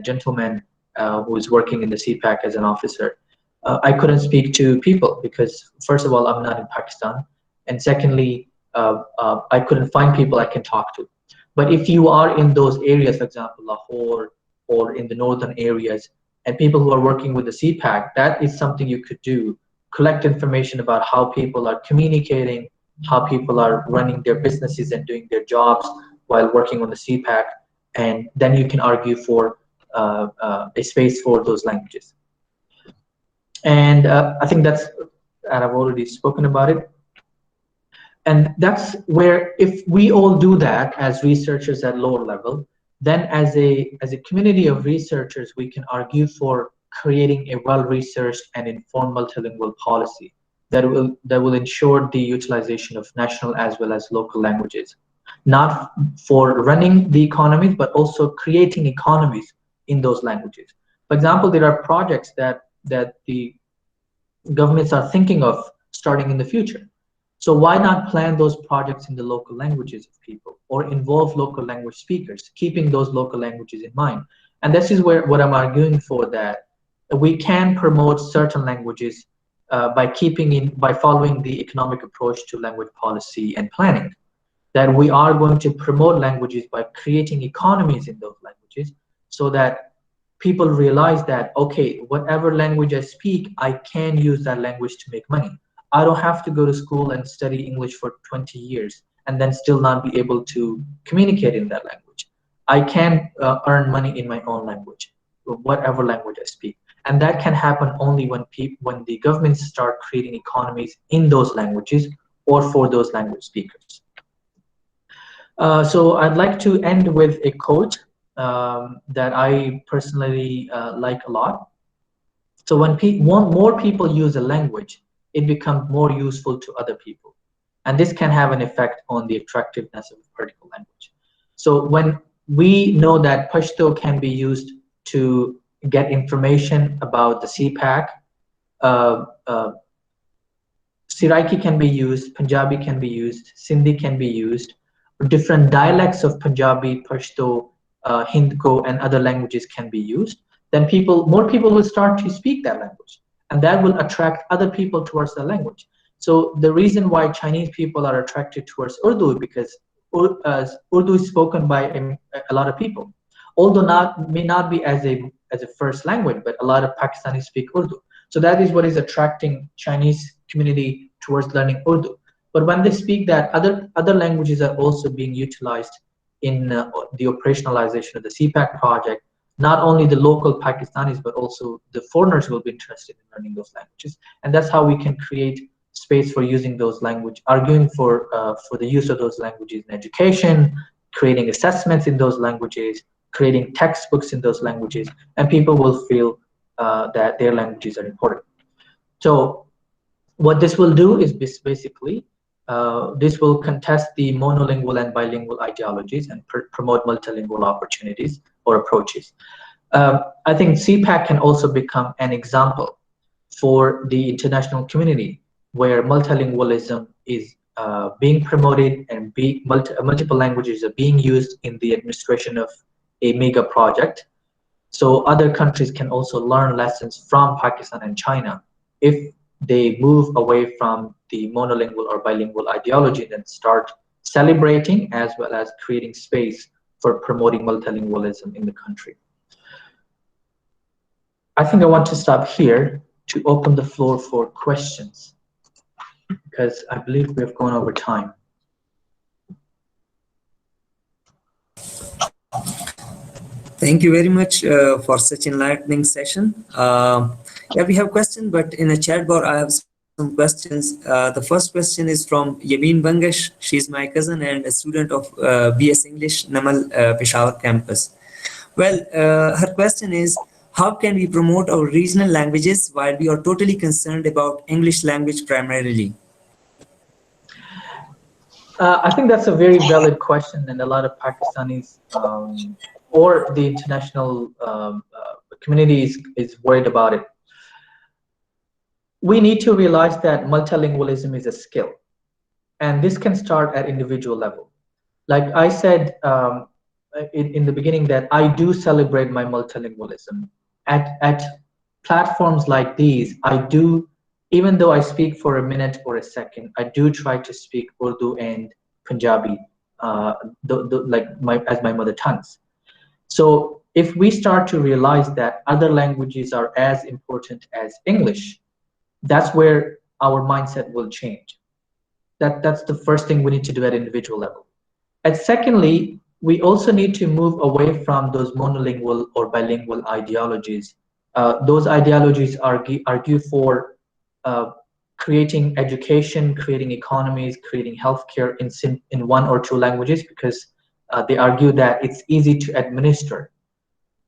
gentleman who is working in the CPAC as an officer. I couldn't speak to people because, first of all, I'm not in Pakistan, and secondly, I couldn't find people I can talk to. But if you are in those areas, for example, Lahore or in the northern areas, and people who are working with the CPAC, that is something you could do. Collect information about how people are communicating, how people are running their businesses and doing their jobs while working on the CPAC, and then you can argue for a space for those languages. And I think and I've already spoken about it. And that's where, if we all do that as researchers at lower level, then as a community of researchers, we can argue for creating a well-researched and informed multilingual policy that will ensure the utilization of national as well as local languages, not for running the economies, but also creating economies in those languages. For example, there are projects that the governments are thinking of starting in the future. So why not plan those projects in the local languages of people, or involve local language speakers, keeping those local languages in mind? And this is what I'm arguing for, that we can promote certain languages by following the economic approach to language policy and planning. That we are going to promote languages by creating economies in those languages, so that people realize that, okay, whatever language I speak, I can use that language to make money. I don't have to go to school and study English for 20 years and then still not be able to communicate in that language. I can earn money in my own language, whatever language I speak. And that can happen only when the governments start creating economies in those languages or for those language speakers. So I'd like to end with a quote that I personally like a lot. So when more people use a language, it becomes more useful to other people. And this can have an effect on the attractiveness of a particular language. So when we know that Pashto can be used to get information about the CPAC, Siraiki can be used, Punjabi can be used, Sindhi can be used, different dialects of Punjabi, Pashto, Hindko, and other languages can be used, then more people will start to speak that language, and that will attract other people towards the language. So the reason why Chinese people are attracted towards Urdu, because Urdu is spoken by a lot of people, although may not be as a first language, but a lot of Pakistanis speak Urdu. So that is what is attracting Chinese community towards learning Urdu. But when they speak that, other languages are also being utilized in the operationalization of the CPEC project. Not only the local Pakistanis, but also the foreigners will be interested in learning those languages. And that's how we can create space for using those languages, arguing for the use of those languages in education, creating assessments in those languages, creating textbooks in those languages, and people will feel that their languages are important. So what this will do is basically, this will contest the monolingual and bilingual ideologies and promote multilingual opportunities or approaches. I think CPEC can also become an example for the international community where multilingualism is being promoted and multiple languages are being used in the administration of a mega project. So other countries can also learn lessons from Pakistan and China if they move away from the monolingual or bilingual ideology and start celebrating as well as creating space for promoting multilingualism in the country. I think I want to stop here to open the floor for questions because I believe we have gone over time. Thank you very much for such enlightening session. Yeah, we have questions, but in a chat bar, I have some questions. The first question is from Yameen Bangash. She's my cousin and a student of BS English, Namal Peshawar campus. Well, her question is, how can we promote our regional languages while we are totally concerned about English language primarily? I think that's a very valid question, and a lot of Pakistanis or the international community is worried about it. We need to realize that multilingualism is a skill, and this can start at individual level. Like I said in the beginning, that I do celebrate my multilingualism. At platforms like these, I do, even though I speak for a minute or a second, I do try to speak Urdu and Punjabi, as my mother tongues. So if we start to realize that other languages are as important as English, that's where our mindset will change. That's the first thing we need to do at individual level. And secondly, we also need to move away from those monolingual or bilingual ideologies. Those ideologies argue for creating education, creating economies, creating healthcare in one or two languages because they argue that it's easy to administer.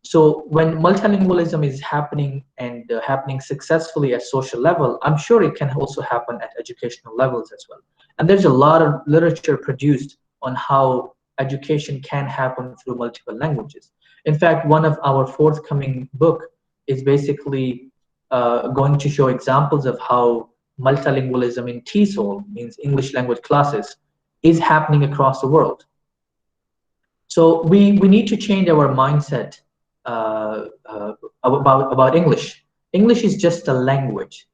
So when multilingualism is happening and happening successfully at social level, I'm sure it can also happen at educational levels as well. And there's a lot of literature produced on how education can happen through multiple languages. In fact, one of our forthcoming book is basically going to show examples of how multilingualism in TESOL, means English language classes, is happening across the world. So we need to change our mindset about English. English is just a language,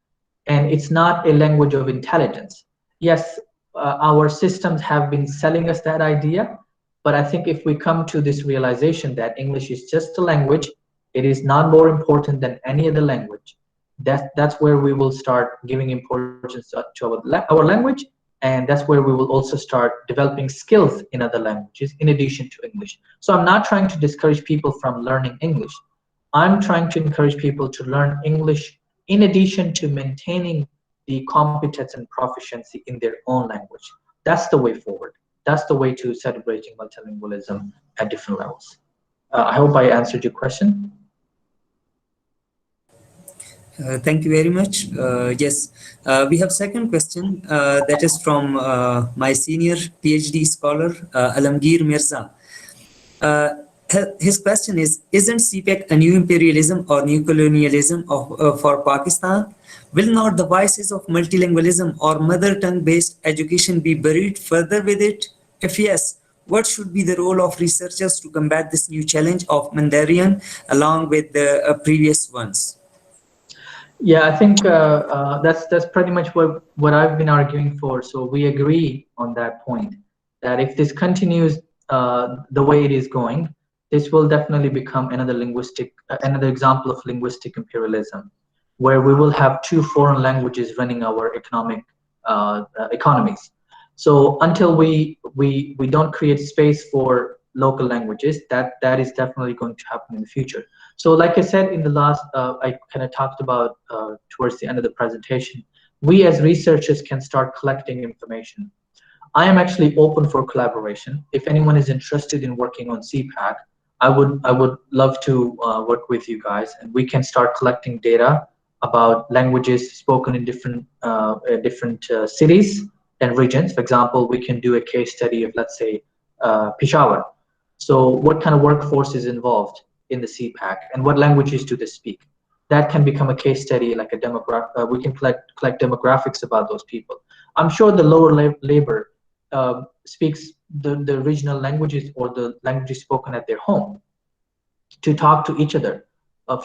and it's not a language of intelligence. Yes, our systems have been selling us that idea, but I think if we come to this realization that English is just a language, it is not more important than any other language, that's where we will start giving importance to our language, and that's where we will also start developing skills in other languages in addition to English. So I'm not trying to discourage people from learning English. I'm trying to encourage people to learn English in addition to maintaining the competence and proficiency in their own language. That's the way forward. That's the way to celebrating multilingualism at different levels. I hope I answered your question. Thank you very much. Yes, we have second question that is from my senior PhD scholar, Alamgir Mirza. His question is, isn't CPEC a new imperialism or new colonialism for Pakistan? Will not the vices of multilingualism or mother tongue-based education be buried further with it? If yes, what should be the role of researchers to combat this new challenge of Mandarin along with the previous ones? Yeah, I think that's pretty much what I've been arguing for. So we agree on that point, that if this continues the way it is going, this will definitely become another example of linguistic imperialism, where we will have two foreign languages running our economies. So until we don't create space for local languages, that is definitely going to happen in the future. So like I said in the last, I kind of talked about towards the end of the presentation, we as researchers can start collecting information. I am actually open for collaboration. If anyone is interested in working on CPEC, I would love to work with you guys, and we can start collecting data about languages spoken in different cities and regions. For example, we can do a case study of, let's say, Peshawar. So what kind of workforce is involved in the CPEC, and what languages do they speak? That can become a case study, like a demographic. We can collect demographics about those people. I'm sure the lower labor speaks the regional languages or the languages spoken at their home. to talk to each other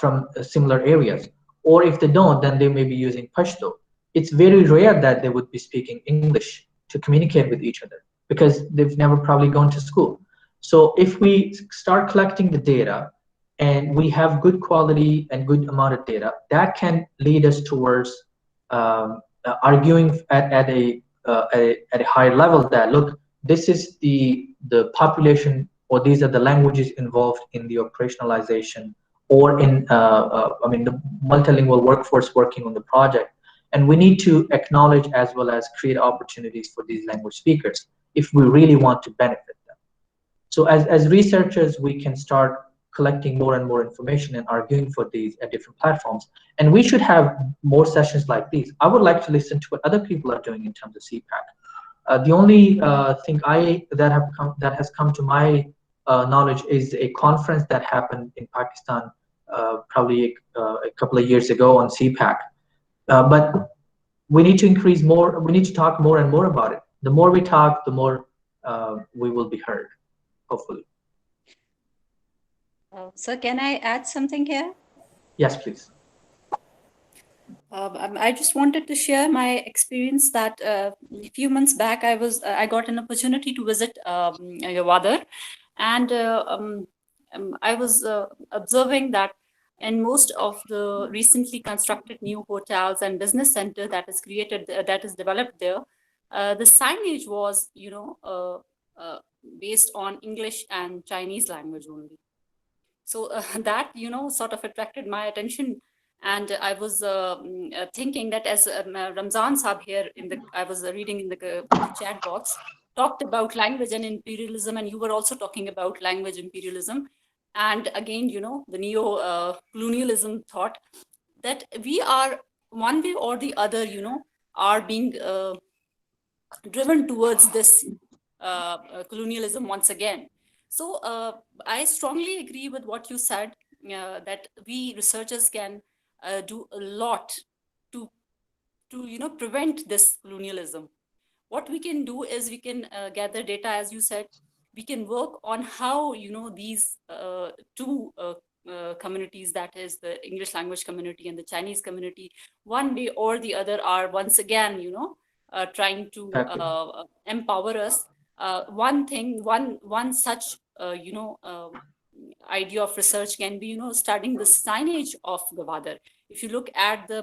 from similar areas. Or if they don't, then they may be using Pashto. It's very rare that they would be speaking English to communicate with each other because they've never probably gone to school. So if we start collecting the data and we have good quality and good amount of data, that can lead us towards arguing at a higher level that, look, this is the population, or these are the languages involved in the operationalization, or in I mean the multilingual workforce working on the project, and we need to acknowledge as well as create opportunities for these language speakers if we really want to benefit them. So as researchers, we can start collecting more and more information and arguing for these at different platforms. And we should have more sessions like these. I would like to listen to what other people are doing in terms of CPAC. The only thing that has come to my knowledge is a conference that happened in Pakistan probably a couple of years ago on CPAC. But we need to increase more. We need to talk more and more about it. The more we talk, the more we will be heard, hopefully. So can I add something here? Yes, please. I just wanted to share my experience that a few months back I got an opportunity to visit Gwadar, and I was observing that in most of the recently constructed new hotels and business center that is created that is developed there, the signage was based on English and Chinese language only. So that sort of attracted my attention, and I was thinking that as Ramzan Saab here I was reading in the chat box, talked about language and imperialism, and you were also talking about language imperialism, and again the neo colonialism thought that we are one way or the other are being driven towards this colonialism once again. So I strongly agree with what you said, that we researchers can do a lot to prevent this colonialism. What we can do is we can gather data, as you said. We can work on how these two communities, that is the English language community and the Chinese community, one way or the other are once again trying to empower us. One such idea of research can be studying the signage of Gwadar. If you look at the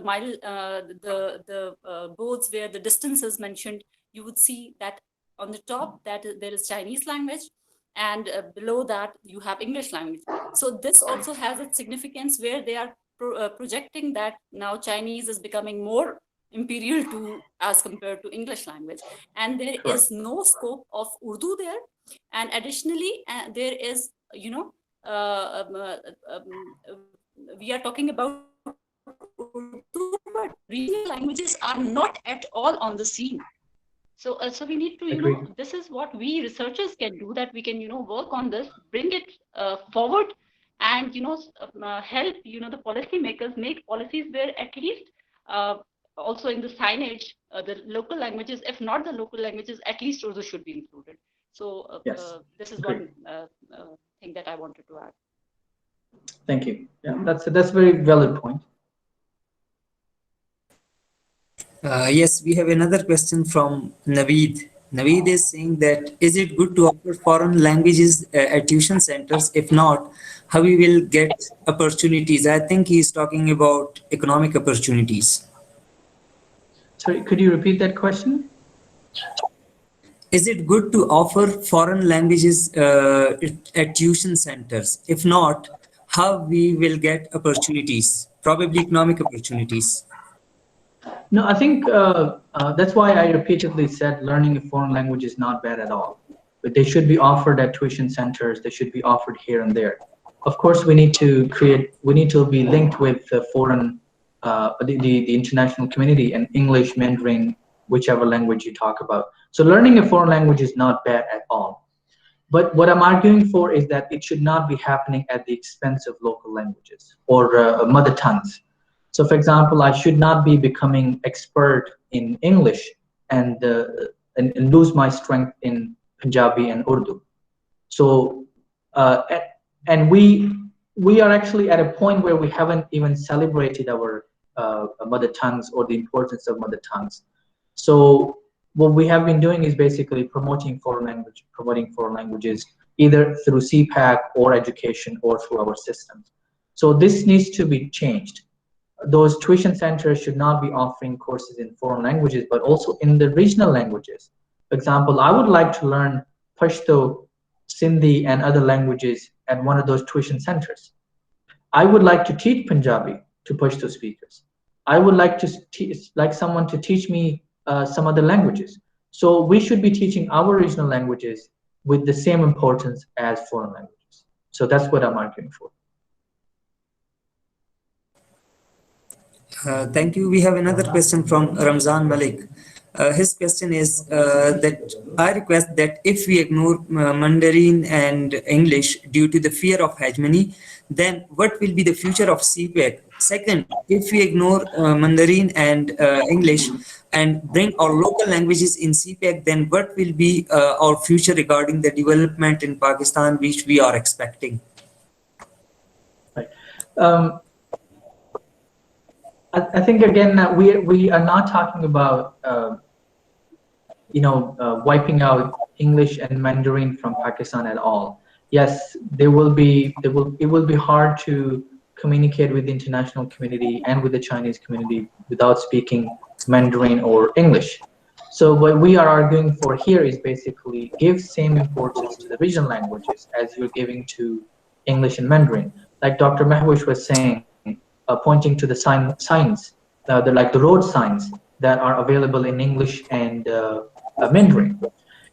boards where the distance is mentioned, you would see that on the top that there is Chinese language, and below that you have English language. So this also has its significance, where they are projecting that now Chinese is becoming more imperial to as compared to English language, and there is no scope of Urdu there. And additionally, there is we are talking about Urdu, but regional languages are not at all on the scene. So we need to this is what we researchers can do, that we can work on this, bring it forward, and help the policymakers make policies where at least also in the signage the local languages, if not the local languages, at least Urdu should be included. So this is one thing that I wanted to add. Thank you. Yeah, that's a very valid point. Yes, we have another question from Naveed. Naveed is saying that, is it good to offer foreign languages at tuition centers? If not, how we will get opportunities? I think he's talking about economic opportunities. Sorry, could you repeat that question? Is it good to offer foreign languages at tuition centers? If not, how we will get opportunities? Probably economic opportunities. No, I think that's why I repeatedly said learning a foreign language is not bad at all. But they should be offered at tuition centers. They should be offered here and there. Of course, we need to be linked with the foreign, the international community, and English, Mandarin, whichever language you talk about. So learning a foreign language is not bad at all. But what I'm arguing for is that it should not be happening at the expense of local languages or mother tongues. So for example, I should not be becoming expert in English and lose my strength in Punjabi and Urdu. So, and we we are actually at a point where we haven't even celebrated our mother tongues or the importance of mother tongues. So what we have been doing is basically promoting foreign languages, either through CPEC or education or through our systems. So this needs to be changed. Those tuition centers should not be offering courses in foreign languages, but also in the regional languages. For example, I would like to learn Pashto, Sindhi, and other languages at one of those tuition centers. I would like to teach Punjabi to Pashto speakers. I would like to like someone to teach me some other languages. So we should be teaching our regional languages with the same importance as foreign languages. So that's what I'm arguing for. Thank you. We have another question from Ramzan Malik. His question is that I request that if we ignore Mandarin and English due to the fear of hegemony, then what will be the future of CPEC? Second, if we ignore Mandarin and English and bring our local languages in CPEC, then what will be our future regarding the development in Pakistan, which we are expecting? Right. I think again that we are not talking about wiping out English and Mandarin from Pakistan at all. Yes, it will be hard to communicate with the international community and with the Chinese community without speaking Mandarin or English. So what we are arguing for here is basically give same importance to the regional languages as you're giving to English and Mandarin. Like Dr. Mahwish was saying, pointing to the signs, like the road signs that are available in English and Mandarin.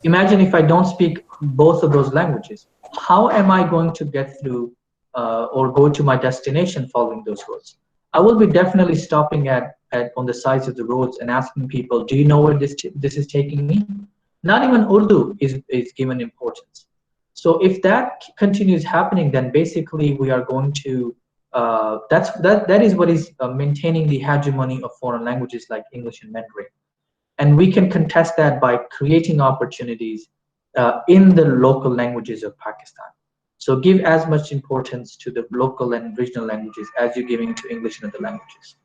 Imagine if I don't speak both of those languages, how am I going to get through or go to my destination following those roads? I will be definitely stopping at on the sides of the roads and asking people, do you know where this is taking me? Not even Urdu is given importance. So if that continues happening, then basically we are going to that is what is maintaining the hegemony of foreign languages like English and Mandarin. And we can contest that by creating opportunities in the local languages of Pakistan. So give as much importance to the local and regional languages as you're giving to English and other languages.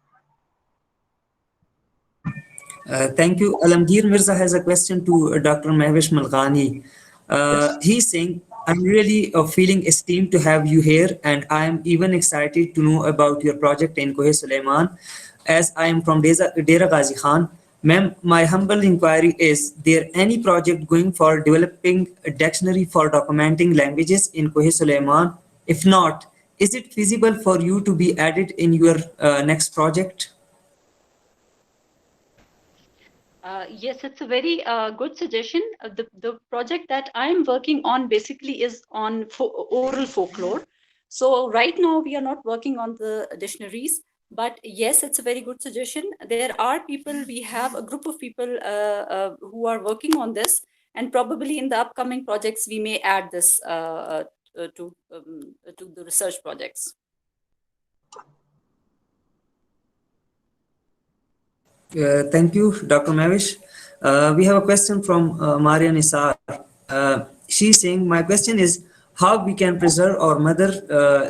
Thank you. Alamgir Mirza has a question to Dr. Mahwish Malghani. Yes. He's saying, I'm really feeling esteemed to have you here, and I am even excited to know about your project in Kohe Suleiman, as I am from Dera Ghazi Khan. Ma'am, my humble inquiry is there any project going for developing a dictionary for documenting languages in Kohe Suleiman? If not, is it feasible for you to be added in your next project? Yes, it's a very good suggestion. The project that I'm working on basically is on oral folklore. So right now we are not working on the dictionaries, but yes, it's a very good suggestion. There are people, we have a group of people who are working on this, and probably in the upcoming projects we may add this to the research projects. Thank you, Dr. Mavish. We have a question from Maria Nisar. She's saying, my question is how we can preserve our mother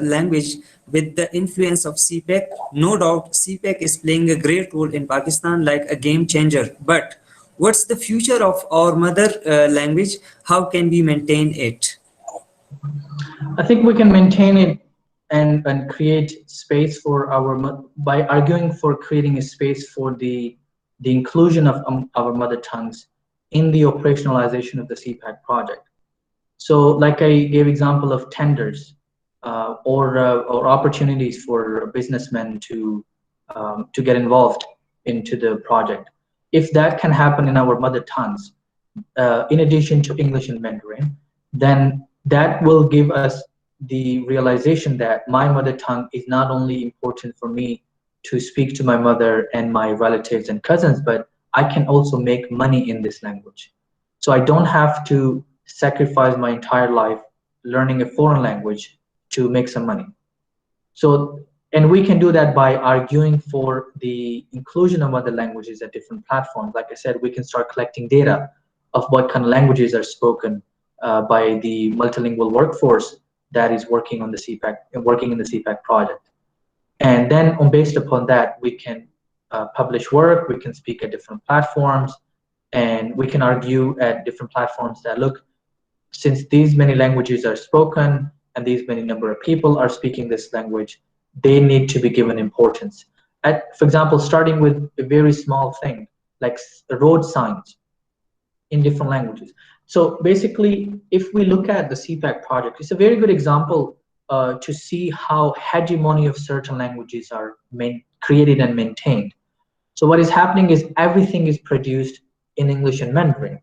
language with the influence of CPEC. No doubt CPEC is playing a great role in Pakistan like a game changer, but what's the future of our mother language? How can we maintain it? I think we can maintain it and create space for by arguing for creating a space for the inclusion of our mother tongues in the operationalization of the CPEC project. So like I gave example of tenders or opportunities for businessmen to get involved into the project. If that can happen in our mother tongues, in addition to English and Mandarin, then that will give us the realization that my mother tongue is not only important for me to speak to my mother and my relatives and cousins, but I can also make money in this language. So I don't have to sacrifice my entire life learning a foreign language to make some money. So, and we can do that by arguing for the inclusion of other languages at different platforms. Like I said, we can start collecting data of what kind of languages are spoken by the multilingual workforce that is working on the CPEC, working in the CPEC project. And then based upon that, we can publish work, we can speak at different platforms, and we can argue at different platforms that, look, since these many languages are spoken and these many number of people are speaking this language, they need to be given importance. For example, starting with a very small thing like road signs in different languages. So basically, if we look at the CPEC project, it's a very good example to see how hegemony of certain languages are created and maintained. So what is happening is everything is produced in English and Mandarin.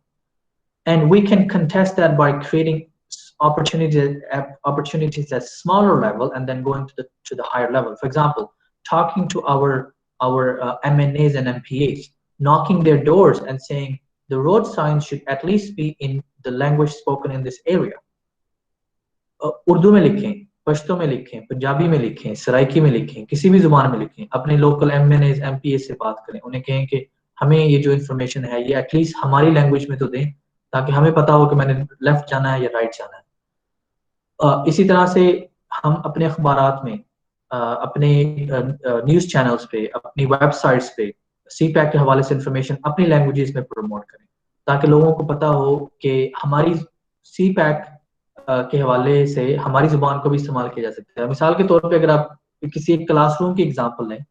And we can contest that by creating opportunities at smaller level and then going to the higher level. For example, talking to our MNAs and MPAs, knocking their doors and saying the road signs should at least be in the language spoken in this area. Urdu में लिखें, पश्तो में लिखें, पंजाबी में लिखें, सराइकी में लिखें, किसी भी जुबान में लिखें, अपने लोकल MNAs MPA से बात करें, उन्हें कहें कि हमें ये जो इन्फॉर्मेशन है ये एटलीस्ट हमारी लैंग्वेज में तो दें ताकि हमें पता हो कि मैंने लेफ्ट जाना है या राइट जाना है। इसी तरह से हम अपने अखबारात में, अपने न्यूज़ चैनल्स पे, अपनी वेबसाइट्स पे CPEC के हवाले से इन्फॉर्मेशन अपनी लैंग्वेजेस में प्रमोट करें ताकि लोगों को पता हो कि हमारी CPEC के हवाले से हमारी जुबान को भी इस्तेमाल किया जा सकता है। मिसाल के तौर पे अगर आप किसी एक क्लासरूम की एग्जांपल लें,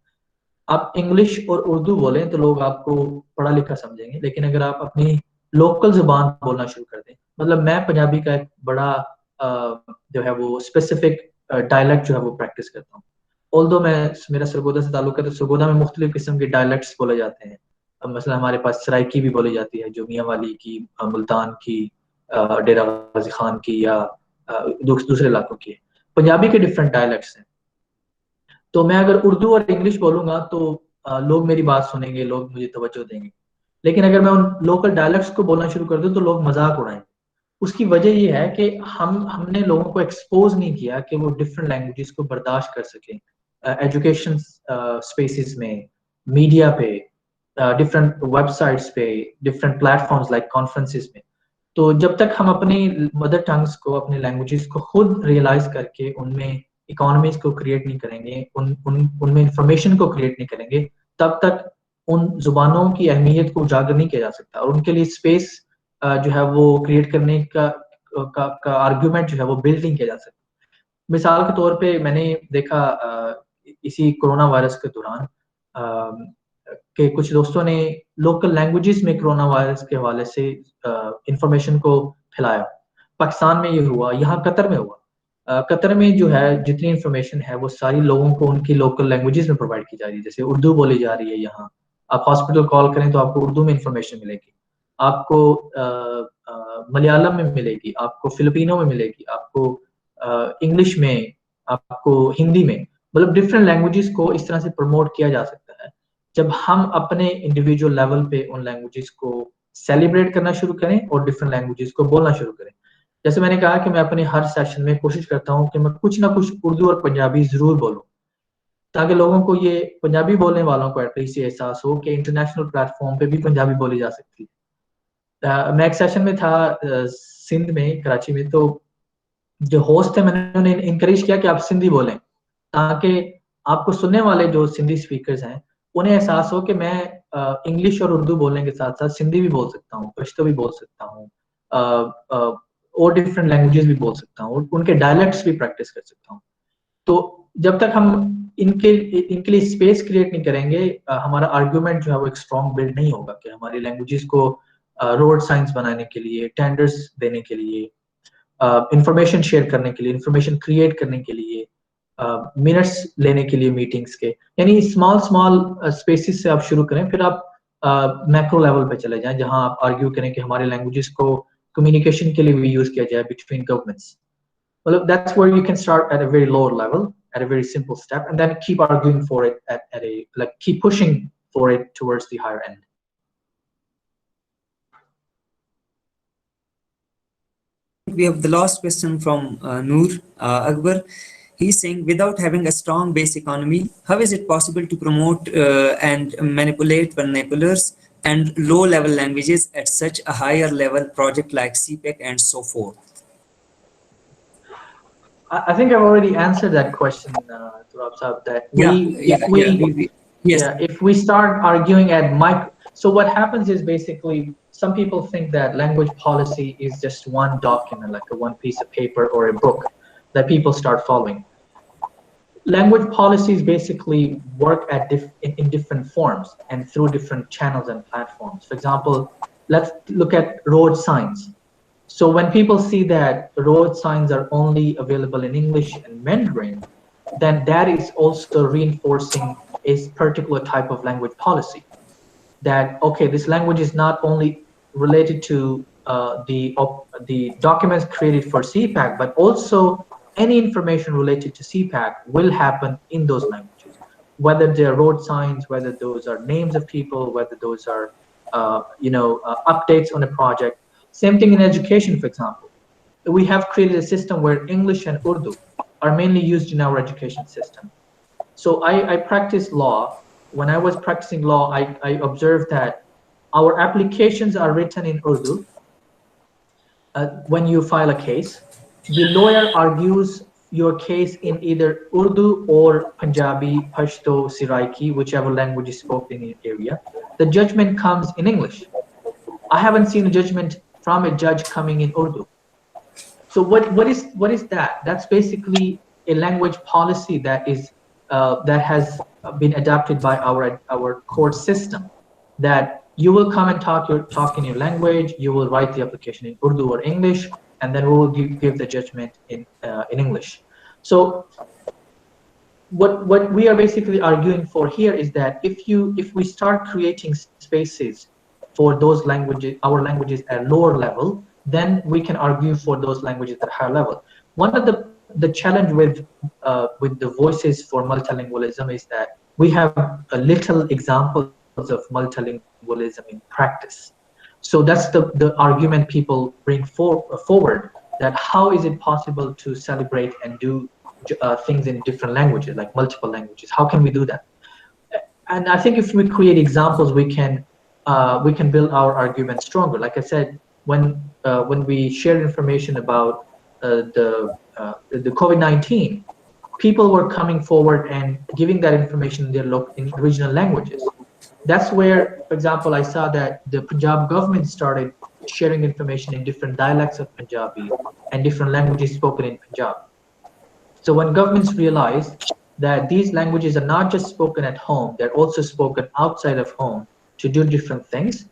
आप इंग्लिश और उर्दू बोलें तो लोग आपको पढ़ा लिखा समझेंगे, लेकिन अगर आप अपनी लोकल जुबान बोलना शुरू कर दें, मतलब मैं पंजाबी का एक बड़ा जो है वो स्पेसिफिक डायलेक्ट जो है वो प्रैक्टिस करता हूँ। ऑल्दो मेरा सरगोदा से ताल्लुक है, तो सरगोदा में मुख्तलिफ किस्म के डायलेक्ट्स बोले जाते हैं। मसलन हमारे पास सराइकी भी बोली जाती है, जो मियाँ वाली की, मुल्तान की, डेरा गाजी खान की या दूसरे इलाकों की है। पंजाबी के डिफरेंट डायलेक्ट्स हैं। तो मैं अगर उर्दू और इंग्लिश बोलूंगा तो लोग मेरी बात सुनेंगे, लोग मुझे तवज्जो देंगे, लेकिन अगर मैं उन लोकल डायलेक्ट्स को बोलना शुरू कर दूं तो लोग मजाक उड़ाएंगे। उसकी वजह ये है कि हमने लोगों को एक्सपोज नहीं किया कि वो डिफरेंट लैंग्वेजेस को बर्दाश्त कर सकें। एजुकेशन स्पेसेस में, मीडिया पे, डिफरेंट वेबसाइट्स पे, डिफरेंट प्लेटफॉर्म्स लाइक कॉन्फ्रेंसेस में। तो जब तक हम अपनी मदर टंग्स को, अपने लैंग्वेजेस को खुद रियलाइज करके उनमें इकोनॉमीज को क्रिएट नहीं करेंगे, उनमें इंफॉर्मेशन को क्रिएट नहीं करेंगे, तब तक उन जुबानों की अहमियत को उजागर नहीं किया जा सकता और उनके लिए स्पेस जो है वो क्रिएट करने का आर्ग्यूमेंट जो है वो बिल्ड नहीं किया जा सकता। मिसाल के तौर पे मैंने देखा इसी कोरोना वायरस के दौरान कि कुछ दोस्तों ने लोकल लैंग्वेजेस में कोरोना वायरस के हवाले से इंफॉर्मेशन को फैलाया। पाकिस्तान में ये हुआ, यहाँ कतर में हुआ। कतर में जो है जितनी इंफॉर्मेशन है वो सारी लोगों को उनकी लोकल लैंग्वेजेस में प्रोवाइड की जा रही है। जैसे उर्दू बोली जा रही है, यहाँ आप हॉस्पिटल कॉल करें तो आपको उर्दू में इंफॉर्मेशन मिलेगी, आपको मलयालम में मिलेगी, आपको फिलिपिनो में मिलेगी, आपको इंग्लिश में, आपको हिंदी में, मतलब डिफरेंट लैंग्वेजेस को इस तरह से प्रमोट किया जा सकता है। जब हम अपने इंडिविजुअल लेवल पे उन लैंग्वेजेस को सेलिब्रेट करना शुरू करें और डिफरेंट लैंग्वेजेस को बोलना शुरू करें। जैसे मैंने कहा कि मैं अपने हर सेशन में कोशिश करता हूँ कि मैं कुछ ना कुछ उर्दू और पंजाबी जरूर बोलूँ ताकि लोगों को, ये पंजाबी बोलने वालों को एटलीस्ट ये एहसास हो कि इंटरनेशनल प्लेटफॉर्म पे भी पंजाबी बोली जा सकती है। मैं एक सेशन में था सिंध में, कराची में, तो जो होस्ट थे मैंने उन्हें इनकरेज किया कि आप सिंधी बोलें ताकि आपको सुनने वाले जो सिंधी स्पीकर्स हैं उन्हें एहसास हो कि मैं इंग्लिश और उर्दू बोलने के साथ साथ सिंधी भी बोल सकता हूँ, पश्तो भी बोल सकता हूँ, और डिफरेंट लैंग्वेजेस भी बोल सकता हूँ, उनके डायलेक्ट्स भी प्रैक्टिस कर सकता हूँ। तो जब तक हम इनके लिए स्पेस क्रिएट नहीं करेंगे, हमारा आर्ग्यूमेंट जो है वो एक स्ट्रॉन्ग बिल्ड नहीं होगा कि हमारी लैंग्वेजेस को रोड साइंस बनाने के लिए, टेंडर्स देने के लिए, इंफॉर्मेशन शेयर करने के लिए, इंफॉर्मेशन क्रिएट करने के लिए, मिनट्स लेने के लिए मीटिंग्स के, यानी स्मॉल स्पेसिस से आप शुरू करें, फिर आप मैक्रो लेवल पे चले जाएं जहां आप आर्ग्यू करें कि हमारे लैंग्वेजेस को कम्युनिकेशन के लिए भी यूज किया जाए बिटवीन गवर्नमेंट्स। मतलब that's where you can start at a very lower level, at a very simple step, and then keep arguing for it at a, like, keep pushing for it towards the higher end. We have the last question from Noor Akbar. He's saying, without having a strong base economy, how is it possible to promote and manipulate vernaculars and low-level languages at such a higher level project like CPEC and so forth? I think I've already answered that question, Turab Saab, that Yeah, if yeah, yeah. we, Yes. yeah, if we start arguing at micro, so what happens is basically some people think that language policy is just one document, like a one piece of paper or a book that people start following. Language policies basically work at in different forms and through different channels and platforms. For example, let's look at road signs. So when people see that road signs are only available in English and Mandarin, then that is also reinforcing a particular type of language policy. That okay, this language is not only related to the documents created for CPEC, but also any information related to CPEC will happen in those languages, whether they're road signs, whether those are names of people, whether those are updates on a project. Same thing in education, for example. We have created a system where English and Urdu are mainly used in our education system. So I practice law. When I was practicing law, I observed that our applications are written in Urdu. When you file a case, the lawyer argues your case in either Urdu or Punjabi, Pashto, Siraiki, whichever language is spoken in the area. The judgment comes in English. I haven't seen a judgment from a judge coming in Urdu. So what is that? That's basically a language policy that has been adopted by our court system. That you will come and talk in your language. You will write the application in Urdu or English, and then we will give the judgment in English. So what we are basically arguing for here is that if we start creating spaces for those languages, our languages at lower level, then we can argue for those languages at higher level. One of the challenge with the voices for multilingualism is that we have a little examples of multilingualism in practice. So that's the argument people bring forward, that how is it possible to celebrate and do things in different languages, like multiple languages. How can we do that? And I think if we create examples, we can build our argument stronger. Like I said, when we shared information about the COVID-19, people were coming forward and giving that information in their in regional languages. That's where, for example, I saw that the Punjab government started sharing information in different dialects of Punjabi and different languages spoken in Punjab. So when governments realize that these languages are not just spoken at home, they're also spoken outside of home to do different things,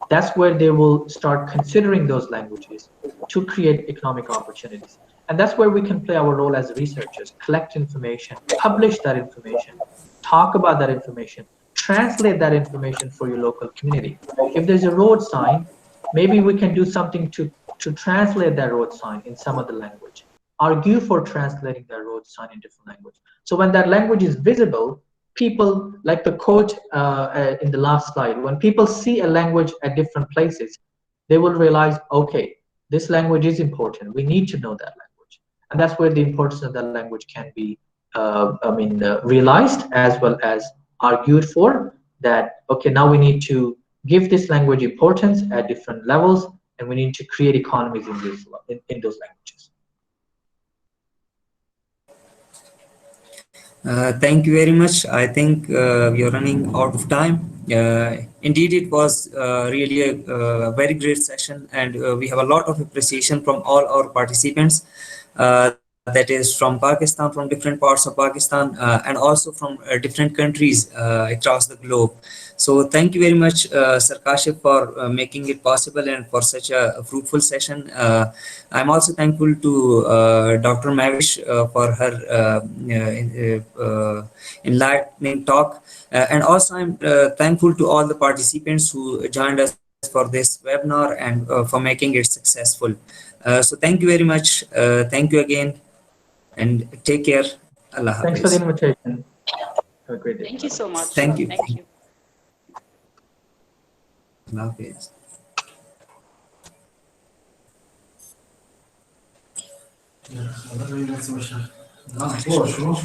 that's where they will start considering those languages to create economic opportunities. And that's where we can play our role as researchers, collect information, publish that information, talk about that information, translate that information for your local community. If there's a road sign, maybe we can do something to translate that road sign in some other language, argue for translating that road sign in different language. So when that language is visible, people, like the quote in the last slide, when people see a language at different places, they will realize, okay, this language is important. We need to know that language. And that's where the importance of that language can be, realized as well as argued for, that, okay, now we need to give this language importance at different levels, and we need to create economies in those languages. Thank you very much. I think we are running out of time. Indeed, it was really a very great session, and we have a lot of appreciation from all our participants. That is from Pakistan, from different parts of Pakistan, and also from different countries across the globe. So, thank you very much, Sir Kashif, for making it possible and for such a fruitful session. I'm also thankful to Dr. Mavish for her enlightening talk. And also, I'm thankful to all the participants who joined us for this webinar and for making it successful. So, thank you very much. Thank you again and take care. Allah Thanks for the Hafiz. invitation. Have a great day. Thank you so much. Thank you. Thank you. Allah Hafiz. Ja, dat weet ik net zo. Nou, voor,